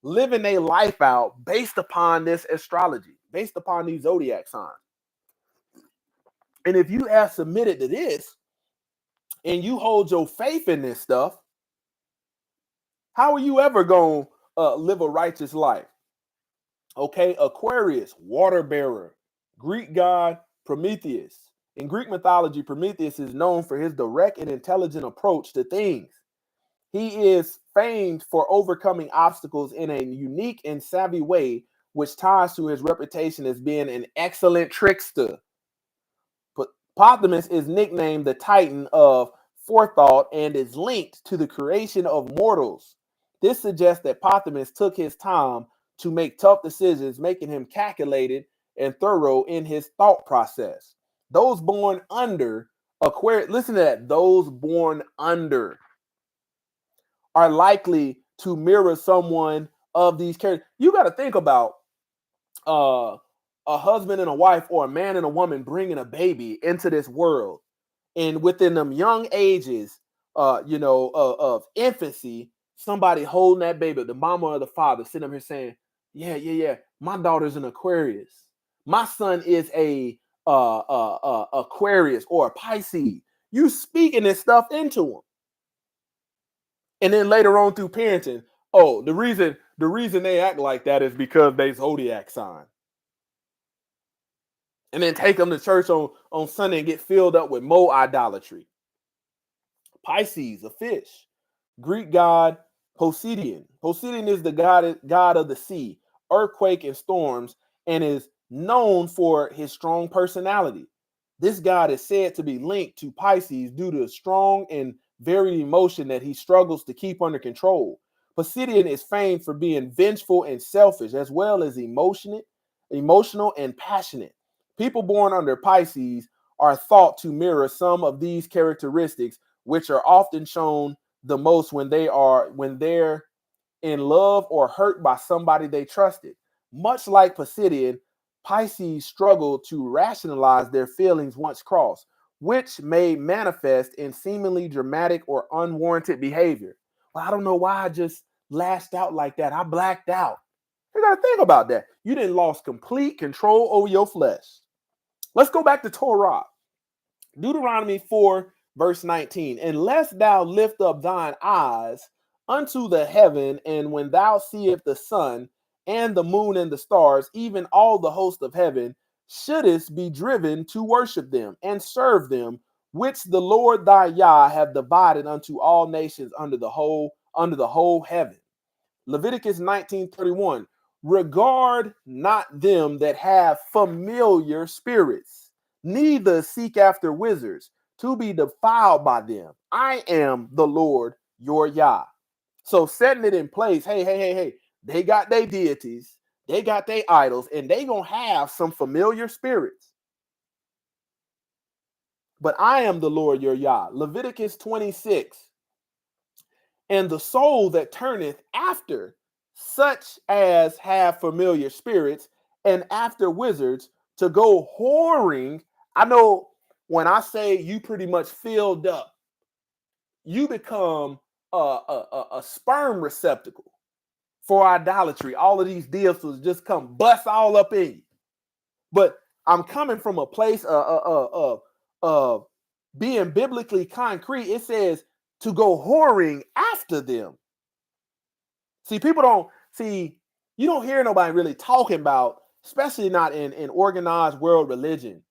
Speaker 1: living their life out based upon this astrology, based upon these zodiac signs. And if you have submitted to this and you hold your faith in this stuff, how are you ever going to live a righteous life? Okay, Aquarius, water bearer, Greek god Prometheus. In Greek mythology, Prometheus is known for his direct and intelligent approach to things. He is famed for overcoming obstacles in a unique and savvy way, which ties to his reputation as being an excellent trickster. Pothimus is nicknamed the Titan of forethought and is linked to the creation of mortals. This suggests that Pothimus took his time to make tough decisions, making him calculated and thorough in his thought process. Those born under Aquarius, listen to that, those born under are likely to mirror someone of these characters. You got to think about a husband and a wife, or a man and a woman bringing a baby into this world, and within them young ages, of infancy, somebody holding that baby, the mama or the father, sitting up here saying, yeah, my daughter's an Aquarius, my son is a Aquarius or a Pisces. You speaking this stuff into them. And then later on through parenting, oh, the reason they act like that is because they zodiac sign. And then take them to church on Sunday and get filled up with more idolatry. Pisces, a fish. Greek god Poseidon. Poseidon is the god of the sea, earthquake, and storms, and is known for his strong personality. This god is said to be linked to Pisces due to a strong and varied emotion that he struggles to keep under control. Poseidon is famed for being vengeful and selfish, as well as emotional and passionate. People born under Pisces are thought to mirror some of these characteristics, which are often shown the most when they're in love or hurt by somebody they trusted. Much like Poseidon, Pisces struggle to rationalize their feelings once crossed, which may manifest in seemingly dramatic or unwarranted behavior. Well, I don't know why I just lashed out like that. I blacked out. You got to think about that. You didn't lost complete control over your flesh. Let's go back to Torah. Deuteronomy 4, verse 19. Unless thou lift up thine eyes unto the heaven, and when thou seest the sun and the moon and the stars, even all the host of heaven, shouldest be driven to worship them and serve them, which the Lord thy Yah have divided unto all nations under the whole heaven. Leviticus 19:31. Regard not them that have familiar spirits, neither seek after wizards to be defiled by them. I am the Lord your Yah. So setting it in place, hey, they got their deities, they got their idols, and they gonna have some familiar spirits. But I am the Lord your Yah. Leviticus 26. And the soul that turneth after such as have familiar spirits and after wizards to go whoring. I know when I say you pretty much filled up, you become a sperm receptacle for idolatry. All of these deals just come bust all up in you. But I'm coming from a place of being biblically concrete. It says to go whoring after them. See, you don't hear nobody really talking about, especially not in organized world religion,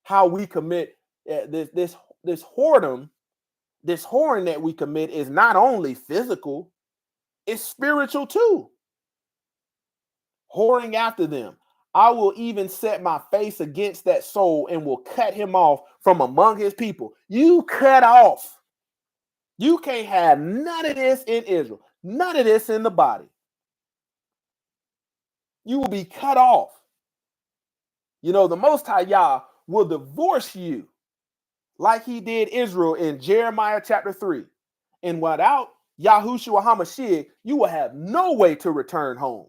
Speaker 1: how we commit this whoredom, this whoring that we commit is not only physical, it's spiritual too. Whoring after them. I will even set my face against that soul and will cut him off from among his people. You cut off. You can't have none of this in Israel. None of this in the body. You will be cut off. You know, the Most High Yah will divorce you like he did Israel in Jeremiah chapter 3. And without Yahushua HaMashiach, you will have no way to return home.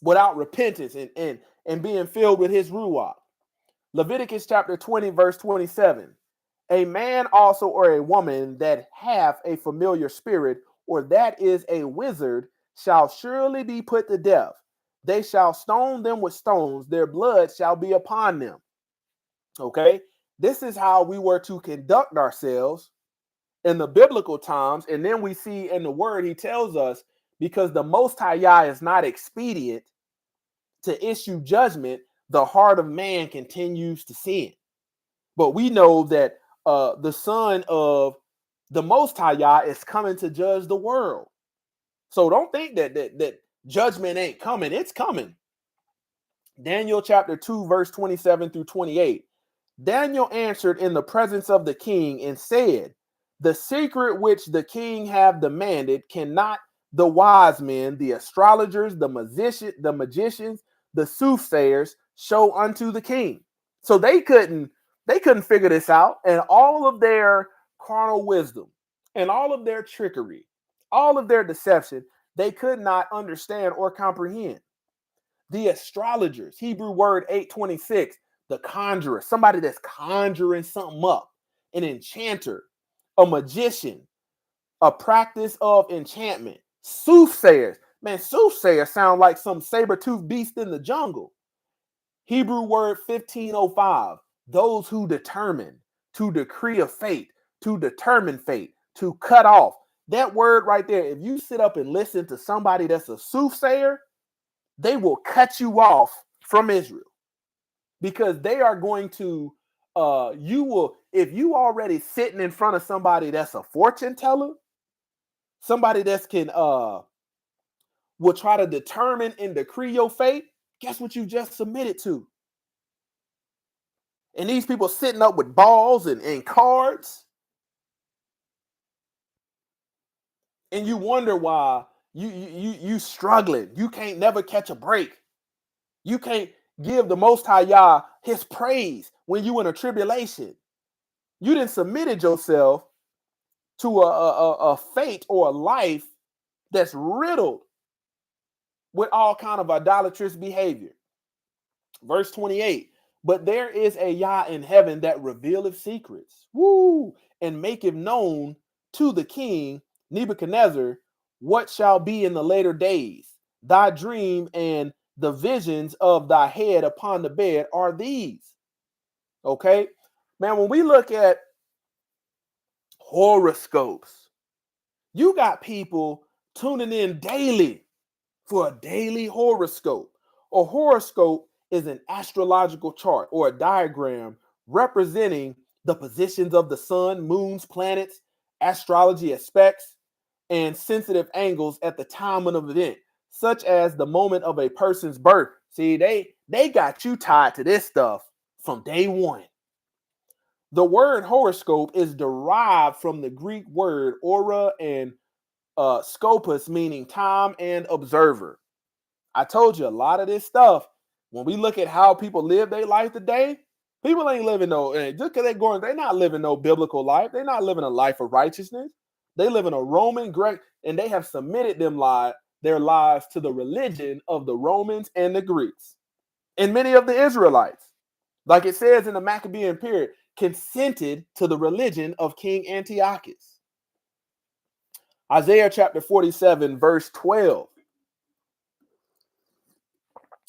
Speaker 1: without repentance and being filled with his ruach. Leviticus chapter 20, verse 27. A man also or a woman that hath a familiar spirit, or that is a wizard, shall surely be put to death. They shall stone them with stones, their blood shall be upon them. Okay, this is how we were to conduct ourselves in the biblical times. And then we see in the word, he tells us, because the Most High Yah is not expedient to issue judgment, the heart of man continues to sin. But we know that the Son of the Most High Yah is coming to judge the world. So don't think that judgment ain't coming. It's coming. Daniel chapter 2, verse 27 through 28. Daniel answered in the presence of the king and said, the secret which the king have demanded cannot the wise men, the astrologers, the magicians, the soothsayers show unto the king. So they couldn't figure this out, and all of their carnal wisdom and all of their trickery, all of their deception, they could not understand or comprehend. The astrologers, Hebrew word 826, the conjurer, somebody that's conjuring something up, an enchanter, a magician, a practice of enchantment, soothsayers. Man, soothsayers sound like some saber-toothed beast in the jungle. Hebrew word 1505, those who determine, to decree a fate, to determine fate, to cut off. That word right there, if you sit up and listen to somebody that's a soothsayer, they will cut you off from Israel, because they are going to, if you already sitting in front of somebody that's a fortune teller, somebody that can, will try to determine and decree your fate, guess what you just submitted to? And these people sitting up with balls and cards, and you wonder why you struggling. You can't never catch a break. You can't give the Most High Yah his praise when you in a tribulation. You didn't submitted yourself to a fate or a life that's riddled with all kind of idolatrous behavior. Verse 28, but there is a Yah in heaven that revealeth secrets, and maketh known to the king Nebuchadnezzar what shall be in the later days. Thy dream and the visions of thy head upon the bed are these. Okay, man, when we look at horoscopes, you got people tuning in daily for a daily horoscope. A horoscope is an astrological chart or a diagram representing the positions of the sun, moons, planets, astrology aspects, and sensitive angles at the time of an event, such as the moment of a person's birth. See, they got you tied to this stuff from day one. The word horoscope is derived from the Greek word aura and scopus, meaning time and observer. I told you a lot of this stuff. When we look at how people live their life today, people ain't living just because they're not living no biblical life. They're not living a life of righteousness. They live in a Roman Greek, and they have submitted their lives to the religion of the Romans and the Greeks. And many of the Israelites, like it says in the Maccabean period, consented to the religion of King Antiochus. Isaiah chapter 47, verse 12.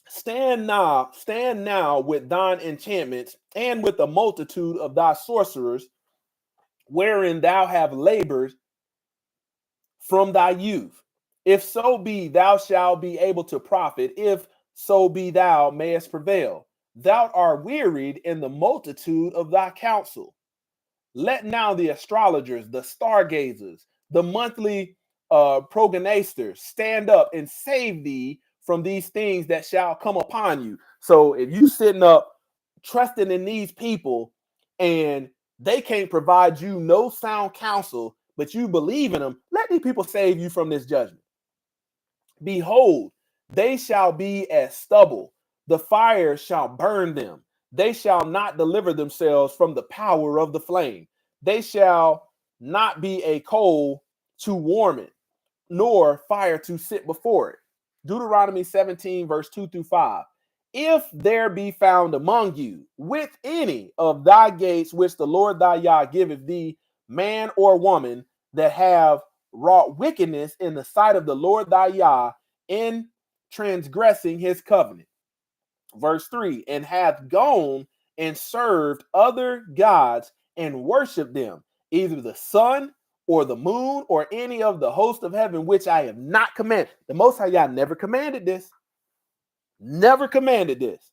Speaker 1: Stand now with thine enchantments and with the multitude of thy sorcerers, wherein thou have labored from thy youth. If so be thou shalt be able to profit, if so be thou mayest prevail. Thou art wearied in the multitude of thy counsel. Let now the astrologers, the stargazers, the monthly prognosters stand up and save thee from these things that shall come upon you. So if you sitting up trusting in these people and they can't provide you no sound counsel, but you believe in them, let these people save you from this judgment. Behold, they shall be as stubble. The fire shall burn them. They shall not deliver themselves from the power of the flame. They shall not be a coal to warm it, nor fire to sit before it. Deuteronomy 17, verse 2 through 5. If there be found among you with any of thy gates which the Lord thy Yah giveth thee, man or woman, that have wrought wickedness in the sight of the Lord thy Yah in transgressing his covenant. Verse 3, and hath gone and served other gods and worshiped them, either the sun or the moon or any of the host of heaven, which I have not commanded. The Most High Yah never commanded this. Never commanded this.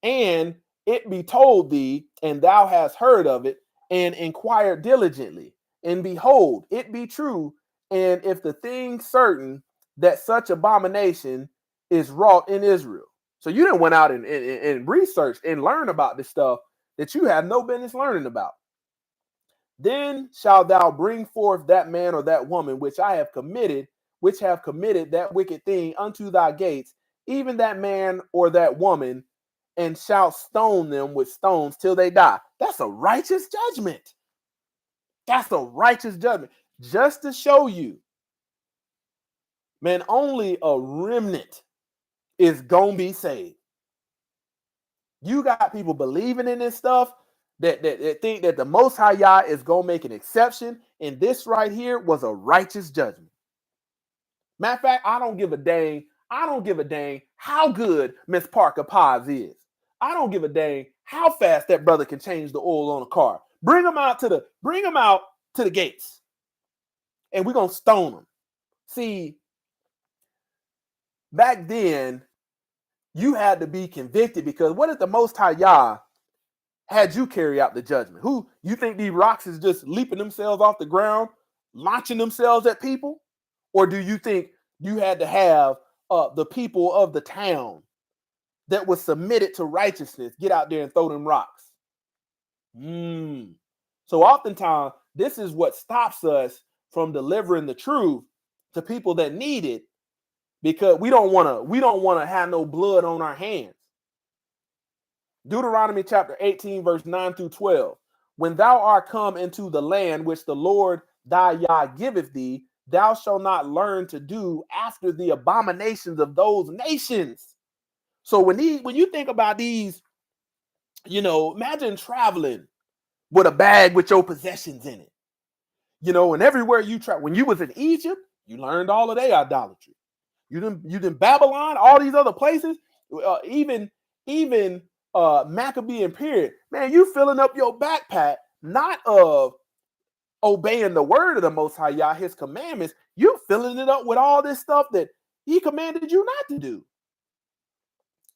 Speaker 1: And it be told thee, and thou hast heard of it, and inquired diligently. And behold, it be true. And if the thing certain that such abomination is wrought in Israel. So you didn't went out and researched and learned about this stuff that you have no business learning about. Then shalt thou bring forth that man or that woman which have committed that wicked thing unto thy gates, even that man or that woman, and shalt stone them with stones till they die. That's a righteous judgment. That's a righteous judgment. Just to show you, man, only a remnant is gonna be saved. You got people believing in this stuff that think that the Most High Yah is gonna make an exception, and this right here was a righteous judgment. Matter of fact, I don't give a dang. I don't give a dang how good Miss Parker Pies is. I don't give a dang how fast that brother can change the oil on a car. Bring him out to the gates, and we're gonna stone him. See, back then, you had to be convicted, because what if the Most High Yah had you carry out the judgment? Who you think these rocks is just leaping themselves off the ground, launching themselves at people? Or do you think you had to have the people of the town that was submitted to righteousness get out there and throw them rocks? So oftentimes, this is what stops us from delivering the truth to people that need it, because we don't want to have no blood on our hands. Deuteronomy chapter 18, verse 9 through 12. When thou art come into the land which the Lord thy Yah giveth thee, thou shalt not learn to do after the abominations of those nations. So when you think about these, imagine traveling with a bag with your possessions in it. And everywhere you travel, when you was in Egypt, you learned all of their idolatry. You didn't Babylon, all these other places, even Maccabean period. Man, you filling up your backpack, not of obeying the word of the Most High Yah, his commandments. You filling it up with all this stuff that he commanded you not to do.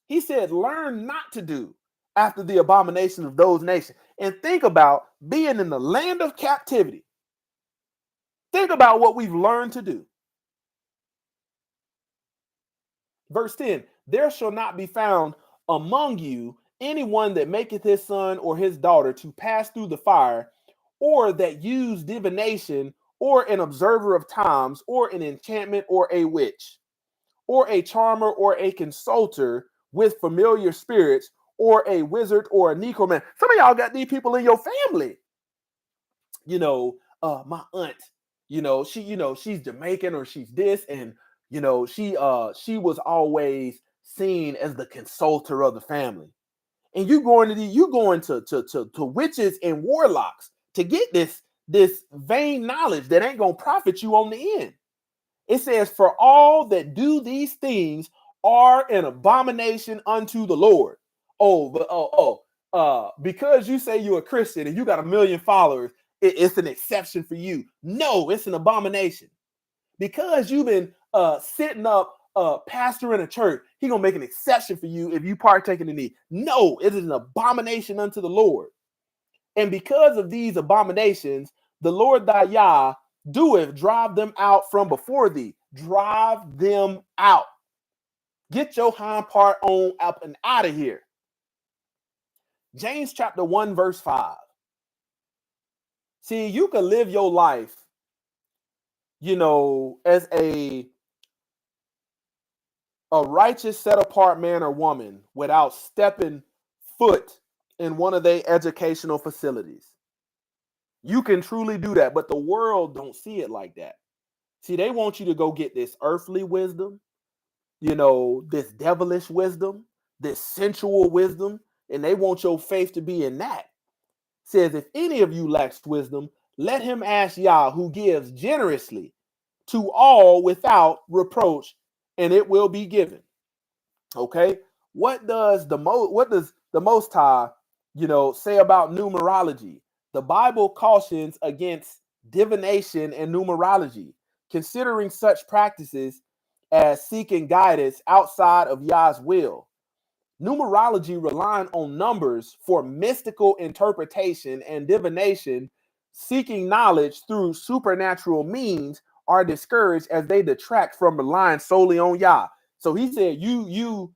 Speaker 1: He said, learn not to do after the abomination of those nations. And think about being in the land of captivity. Think about what we've learned to do. Verse 10, there shall not be found among you anyone that maketh his son or his daughter to pass through the fire, or that use divination, or an observer of times, or an enchantment, or a witch, or a charmer, or a consulter with familiar spirits, or a wizard, or a necromancer. Some of y'all got these people in your family. My aunt, she's Jamaican, or she's this, and she was always seen as the consulter of the family. And you going to witches and warlocks to get this vain knowledge that ain't gonna profit you on the end. It says, for all that do these things are an abomination unto the Lord. Because you say you're a Christian and you got 1 million followers, it's an exception for you. No, it's an abomination. Because you've been sitting up pastor in a church, he gonna make an exception for you if you partake in the need. No, it is an abomination unto the Lord. And because of these abominations, the Lord thy Yah doeth drive them out from before thee. Drive them out. Get your hind part on up and out of here. James chapter 1, verse 5. See, you can live your life, as a righteous, set apart man or woman without stepping foot in one of their educational facilities. You can truly do that, but the world don't see it like that. See, they want you to go get this earthly wisdom, this devilish wisdom, this sensual wisdom, and they want your faith to be in that. Says, if any of you lacks wisdom, let him ask Yah, who gives generously to all without reproach, and it will be given. Okay, what does the Most High, say about numerology? The Bible cautions against divination and numerology, considering such practices as seeking guidance outside of Yah's will. Numerology relying on numbers for mystical interpretation and divination, seeking knowledge through supernatural means, are discouraged as they detract from relying solely on Yah. So he said, you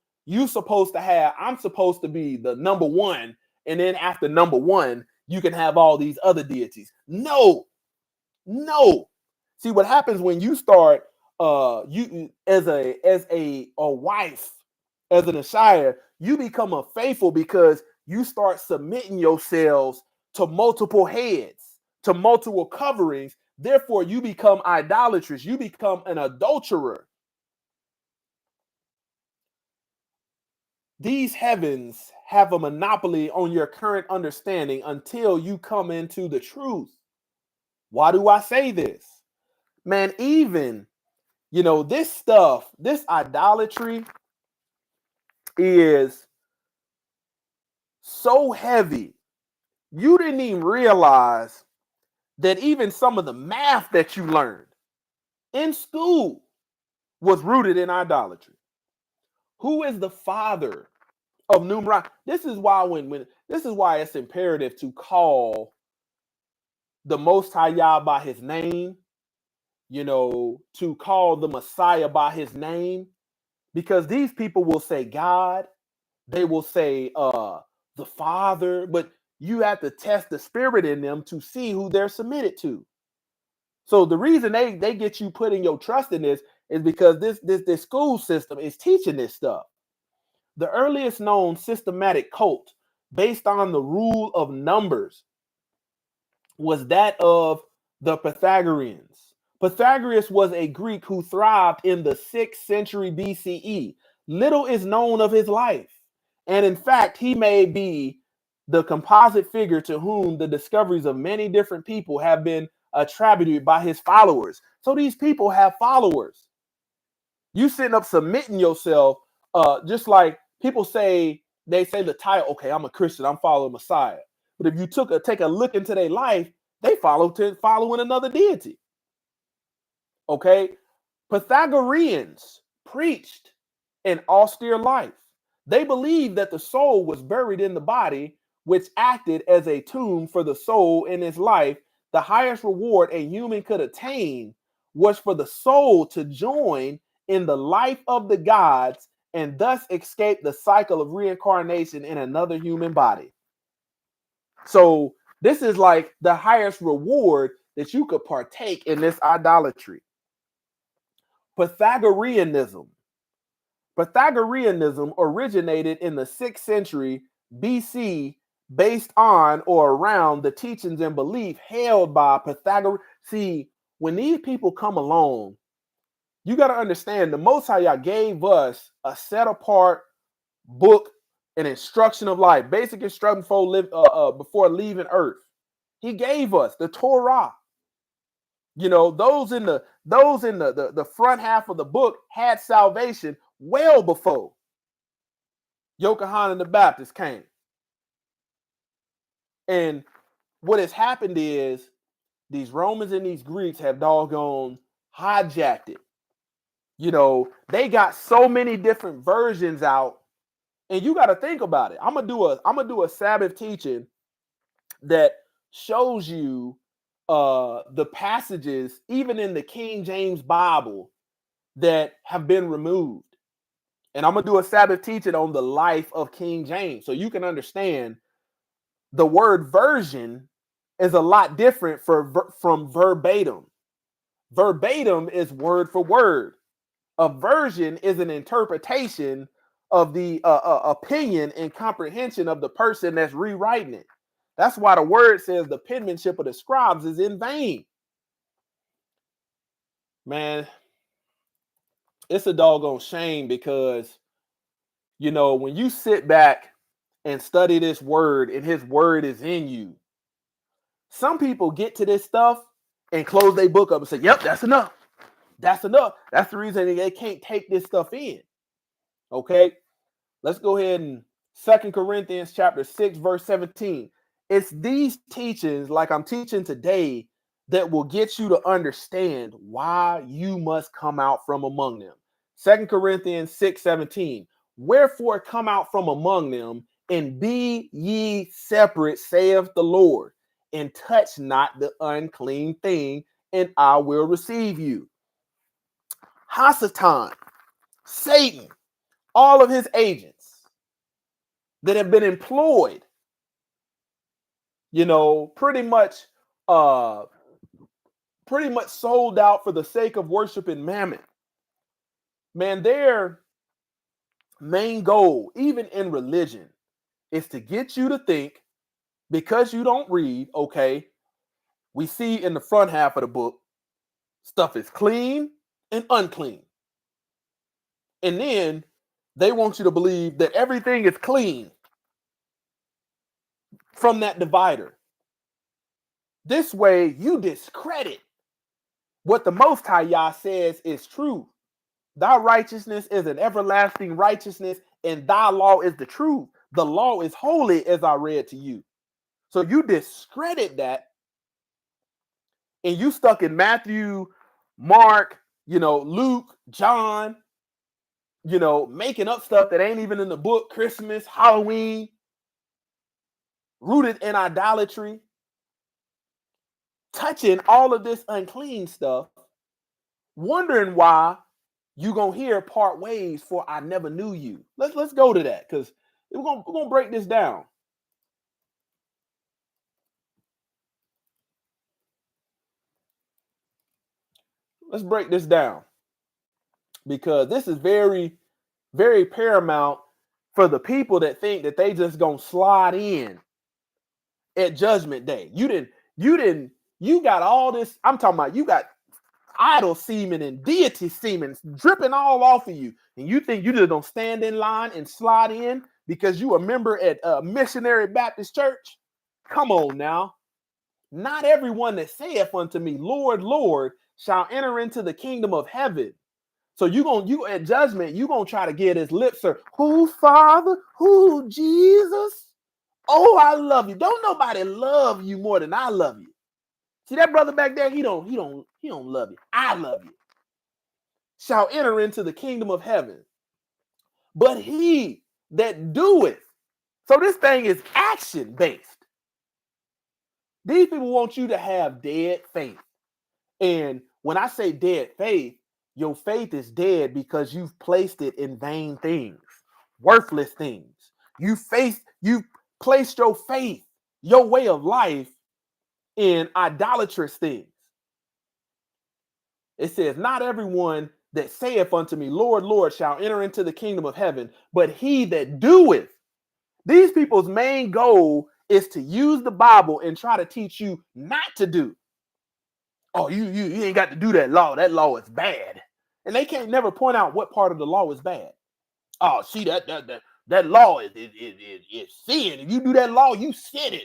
Speaker 1: supposed to have, I'm supposed to be the number one, and then after number one, you can have all these other deities. No. See what happens when you start you as a wife, as an Ashire, you become a faithful because you start submitting yourselves to multiple heads, to multiple coverings. Therefore, you become idolatrous. You become an adulterer. These heavens have a monopoly on your current understanding until you come into the truth. Why do I say this? Man, even, this stuff, this idolatry is so heavy. You didn't even realize that even some of the math that you learned in school was rooted in idolatry. Who is the father of numerology? This is why it's imperative to call the Most High Yah by his name, to call the Messiah by his name, because these people will say God, they will say the Father, but you have to test the spirit in them to see who they're submitted to. So the reason they get you putting your trust in this is because this school system is teaching this stuff. The earliest known systematic cult based on the rule of numbers was that of the Pythagoreans. Pythagoras was a Greek who thrived in the 6th century BCE. Little is known of his life. And in fact, he may be the composite figure to whom the discoveries of many different people have been attributed by his followers. So these people have followers. You sitting up submitting yourself, just like people say, they say the title, okay, I'm a Christian, I'm following Messiah. But if you take a look into their life, they following another deity. Okay, Pythagoreans preached an austere life. They believed that the soul was buried in the body, which acted as a tomb for the soul in its life. The highest reward a human could attain was for the soul to join in the life of the gods and thus escape the cycle of reincarnation in another human body. So this is like the highest reward that you could partake in this idolatry. Pythagoreanism. Pythagoreanism originated in the 6th century BC based on or around the teachings and belief held by Pythagoras. See, when these people come along, you got to understand the Most High Yah gave us a set apart book, an instruction of life, basic instruction before leaving earth. He gave us the Torah. Those in the front half of the book had salvation well before Yochanan the Baptist came. And what has happened is these Romans and these Greeks have doggone hijacked it. They got so many different versions out, and you got to think about it. I'm gonna do a Sabbath teaching that shows you the passages, even in the King James Bible, that have been removed. And I'm going to do a Sabbath teaching on the life of King James so you can understand the word version is a lot different from verbatim. Verbatim is word for word. A version is an interpretation of the opinion and comprehension of the person that's rewriting it. That's why the word says the penmanship of the scribes is in vain. Man, it's a doggone shame because, when you sit back and study this word and his word is in you, some people get to this stuff and close their book up and say, yep, that's enough. That's enough. That's the reason they can't take this stuff in. Okay. Let's go ahead and 2 Corinthians chapter 6, verse 17. It's these teachings, like I'm teaching today, that will get you to understand why you must come out from among them. 2 Corinthians 6, 17. Wherefore come out from among them, and be ye separate, saith the Lord, and touch not the unclean thing, and I will receive you. Hasatan, Satan, all of his agents that have been employed, pretty much sold out for the sake of worshiping mammon. Man, their main goal, even in religion, is to get you to think, because you don't read, okay, we see in the front half of the book, stuff is clean and unclean. And then they want you to believe that everything is clean from that divider. This way, you discredit what the Most High Yah says is true. Thy righteousness is an everlasting righteousness, and thy law is the truth. The law is holy, as I read to you. So you discredit that, and you stuck in Matthew, Mark, Luke, John, making up stuff that ain't even in the book, Christmas, Halloween, rooted in idolatry, touching all of this unclean stuff, wondering why you gonna hear part ways for I never knew you. Let's go to that, because we're gonna break this down. Let's break this down, because this is very, very paramount for the people that think that they just gonna slide in at Judgment Day. You got all this. I'm talking about you got idol semen and deity semen dripping all off of you, and you think you just gonna stand in line and slide in because you a member at a missionary Baptist church? Come on now. Not everyone that saith unto me, Lord, Lord, shall enter into the kingdom of heaven. So you at judgment, you gonna try to get his lips, sir. Who, Father? Who, Jesus? Oh, I love you. Don't nobody love you more than I love you. See that brother back there? He don't love you. I love you. Shall enter into the kingdom of heaven. But he that doeth. So this thing is action based. These people want you to have dead faith. And when I say dead faith, your faith is dead because you've placed it in vain things, worthless things. You placed your faith, your way of life, in idolatrous things. It says, not everyone that saith unto me, Lord, Lord, shall enter into the kingdom of heaven, but he that doeth. These people's main goal is to use the Bible and try to teach you not to do. Oh, you ain't got to do that law. That law is bad. And they can't never point out what part of the law is bad. Oh, see, that law is sin. If you do that law, you sinning.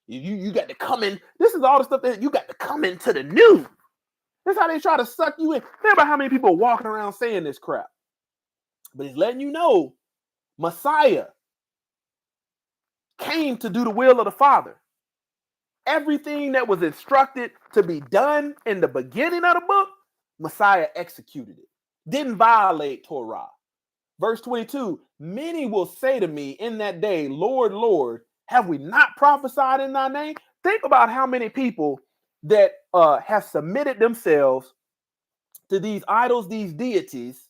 Speaker 1: You got to come in. This is all the stuff that you got to come into the new. That's how they try to suck you in. Think about how many people are walking around saying this crap. But he's letting you know Messiah came to do the will of the Father. Everything that was instructed to be done in the beginning of the book, Messiah executed it. Didn't violate Torah. Verse 22, many will say to me in that day, Lord, Lord, have we not prophesied in thy name? Think about how many people that have submitted themselves to these idols, these deities,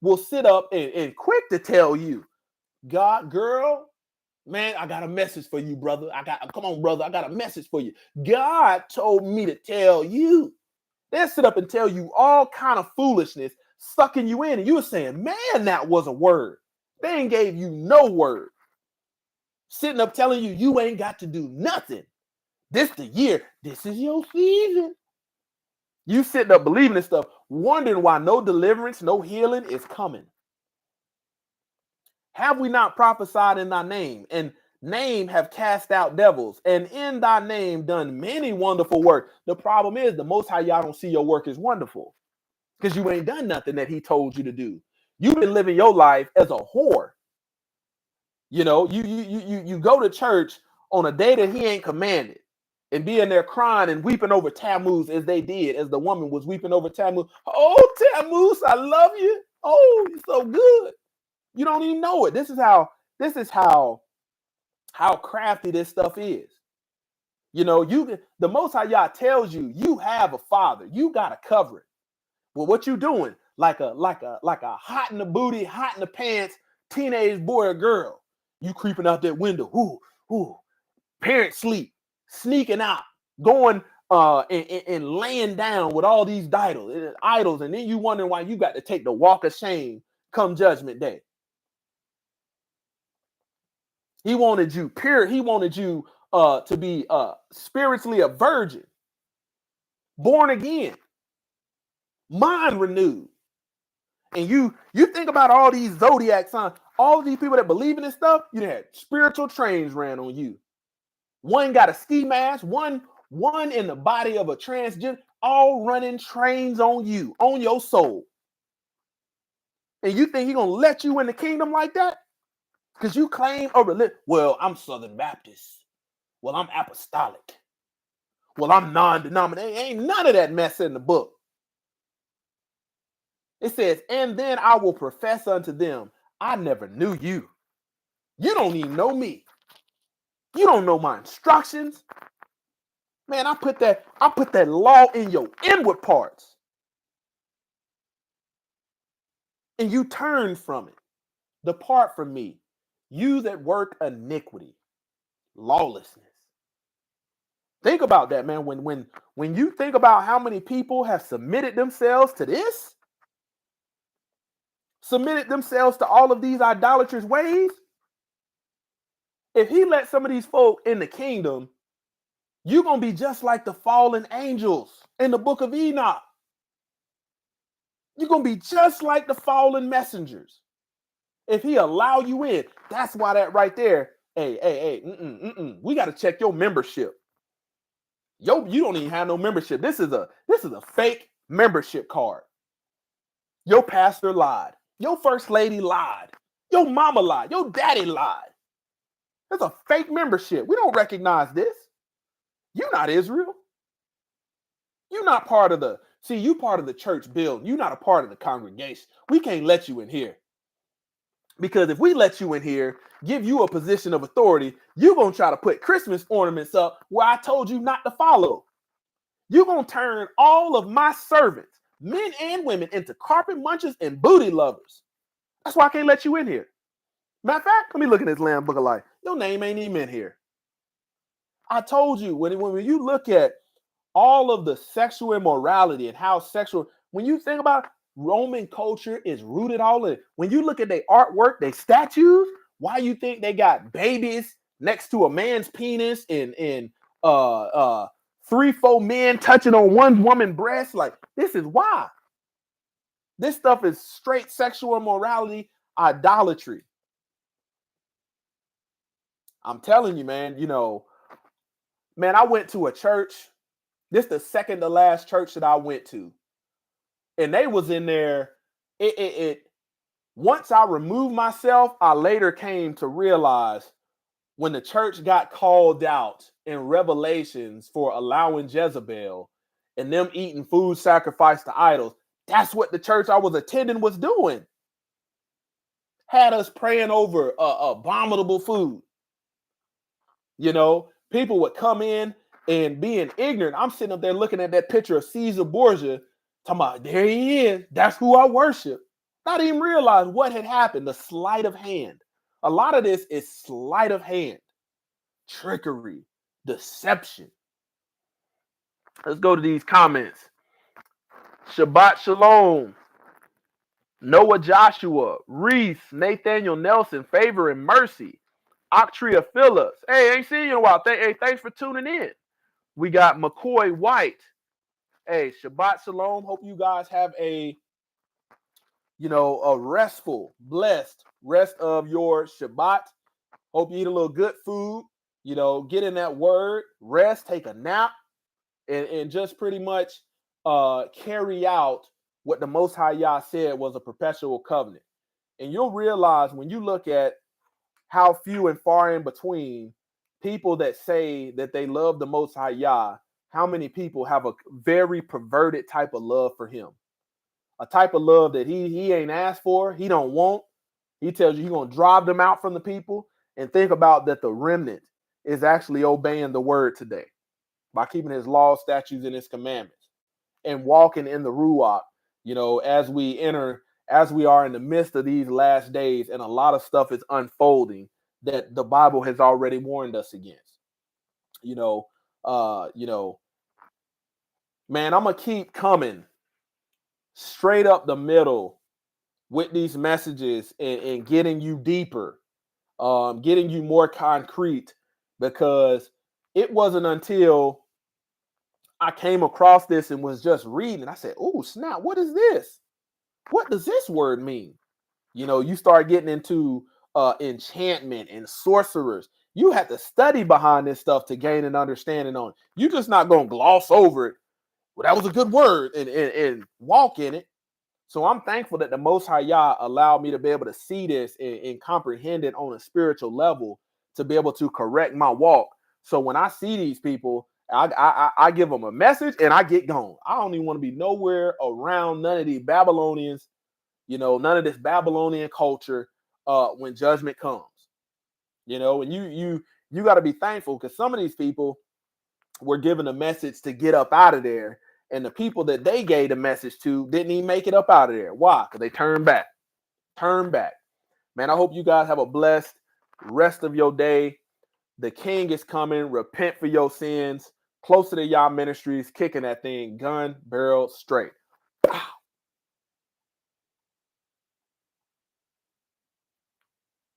Speaker 1: will sit up and quick to tell you, God, girl, man, I got a message for you, brother. Come on, brother, I got a message for you. God told me to tell you. They'll sit up and tell you all kind of foolishness, sucking you in, and you were saying, man, that was a word. They ain't gave you no word. Sitting up telling you, you ain't got to do nothing. This the year. This is your season. You sitting up believing this stuff. wondering why no deliverance, no healing is coming. Have we not prophesied in thy name, and name have cast out devils, and in thy name done many wonderful works? The problem is the Most High y'all don't see your work as wonderful because you ain't done nothing that he told you to do. You've been living your life as a whore. You know, you go to church on a day that he ain't commanded and be in there crying and weeping over Tammuz as they did, as the woman was weeping over Tammuz. Oh, Tammuz, I love you. Oh, you're so good. You don't even know it. This is how crafty this stuff is. You know, the Most High Yah tells you you have a father. You gotta cover it. Well, what you doing? Like a hot in the booty, hot in the pants, teenage boy or girl. You creeping out that window. Ooh. Parents sleep, sneaking out, going and laying down with all these idols, and then you wondering why you got to take the walk of shame come judgment day. He wanted you pure. He wanted you to be spiritually a virgin, born again, mind renewed. And you think about all these zodiac signs, all of these people that believe in this stuff, you had spiritual trains ran on you. One got a ski mask, one in the body of a transgender, all running trains on you, on your soul. And you think he's going to let you in the kingdom like that? Because you claim a religion. Well, I'm Southern Baptist. Well, I'm apostolic. Well, I'm non-denominational. Ain't none of that mess in the book. It says, and then I will profess unto them, I never knew you. You don't even know me. You don't know my instructions. Man, I put that law in your inward parts. And you turn from it. Depart from me, you that work iniquity, lawlessness. Think about that, man. When you think about how many people have submitted themselves to this, submitted themselves to all of these idolatrous ways, if he let some of these folk in the kingdom, you're going to be just like the fallen angels in the book of Enoch. You're going to be just like the fallen messengers. If he allow you in, that's why that right there, hey, we got to check your membership. You don't even have no membership. This is a fake membership card. Your pastor lied. Your first lady lied. Your mama lied. Your daddy lied. That's a fake membership. We don't recognize this. You're not Israel. You're not part of you part of the church building. You're not a part of the congregation. We can't let you in here. Because if we let you in here, give you a position of authority, you're going to try to put Christmas ornaments up where I told you not to follow. You're going to turn all of my servants, men and women, into carpet munchers and booty lovers. That's why I can't let you in here. Matter of fact, let me look at this Lamb Book of Life. Your name ain't even in here. I told you, when you look at all of the sexual immorality and how when you think about it, Roman culture is rooted all in. When you look at their artwork, their statues, why you think they got babies next to a man's penis and 3-4 men touching on one woman's breast? Like, this is why. This stuff is straight sexual immorality, idolatry. I'm telling you, man, I went to a church. This is the second to last church that I went to. And they was in there. Once I removed myself, I later came to realize when the church got called out in Revelations for allowing Jezebel and them eating food sacrificed to idols, that's what the church I was attending was doing. Had us praying over abominable food. People would come in and being ignorant. I'm sitting up there looking at that picture of Caesar Borgia, talking about, there he is. That's who I worship. Not even realize what had happened. The sleight of hand. A lot of this is sleight of hand, trickery, deception. Let's go to these comments. Shabbat Shalom. Noah Joshua, Reese, Nathaniel Nelson, Favor and Mercy, Octria Phillips. Hey, ain't seen you in a while. Thanks for tuning in. We got McCoy White. Hey, Shabbat Shalom. Hope you guys have a, a restful, blessed rest of your Shabbat. Hope you eat a little good food, get in that word, rest, take a nap, and just pretty much carry out what the Most High Yah said was a perpetual covenant. And you'll realize when you look at how few and far in between people that say that they love the Most High Yah, how many people have a very perverted type of love for him, a type of love that he ain't asked for, he don't want. He tells you he's going to drive them out from the people. And think about that the remnant is actually obeying the word today by keeping his laws, statutes, and his commandments and walking in the Ruach, as we are in the midst of these last days, and a lot of stuff is unfolding that the Bible has already warned us against. Man, I'm going to keep coming straight up the middle with these messages and getting you deeper, getting you more concrete, because it wasn't until I came across this and was just reading, I said, oh, snap, what is this? What does this word mean? You start getting into enchantment and sorcerers. You have to study behind this stuff to gain an understanding on it. You're just not going to gloss over it. Well, that was a good word and walk in it. So I'm thankful that the Most High Yah allowed me to be able to see this and comprehend it on a spiritual level to be able to correct my walk. So when I see these people, I give them a message and I get gone. I don't even want to be nowhere around none of these Babylonians, none of this Babylonian culture when judgment comes. And you got to be thankful, because some of these people were given a message to get up out of there. And the people that they gave the message to didn't even make it up out of there. Why? Because they turned back. Turn back. Man, I hope you guys have a blessed rest of your day. The King is coming. Repent for your sins. Closer to Yah Ministries, kicking that thing gun barrel straight.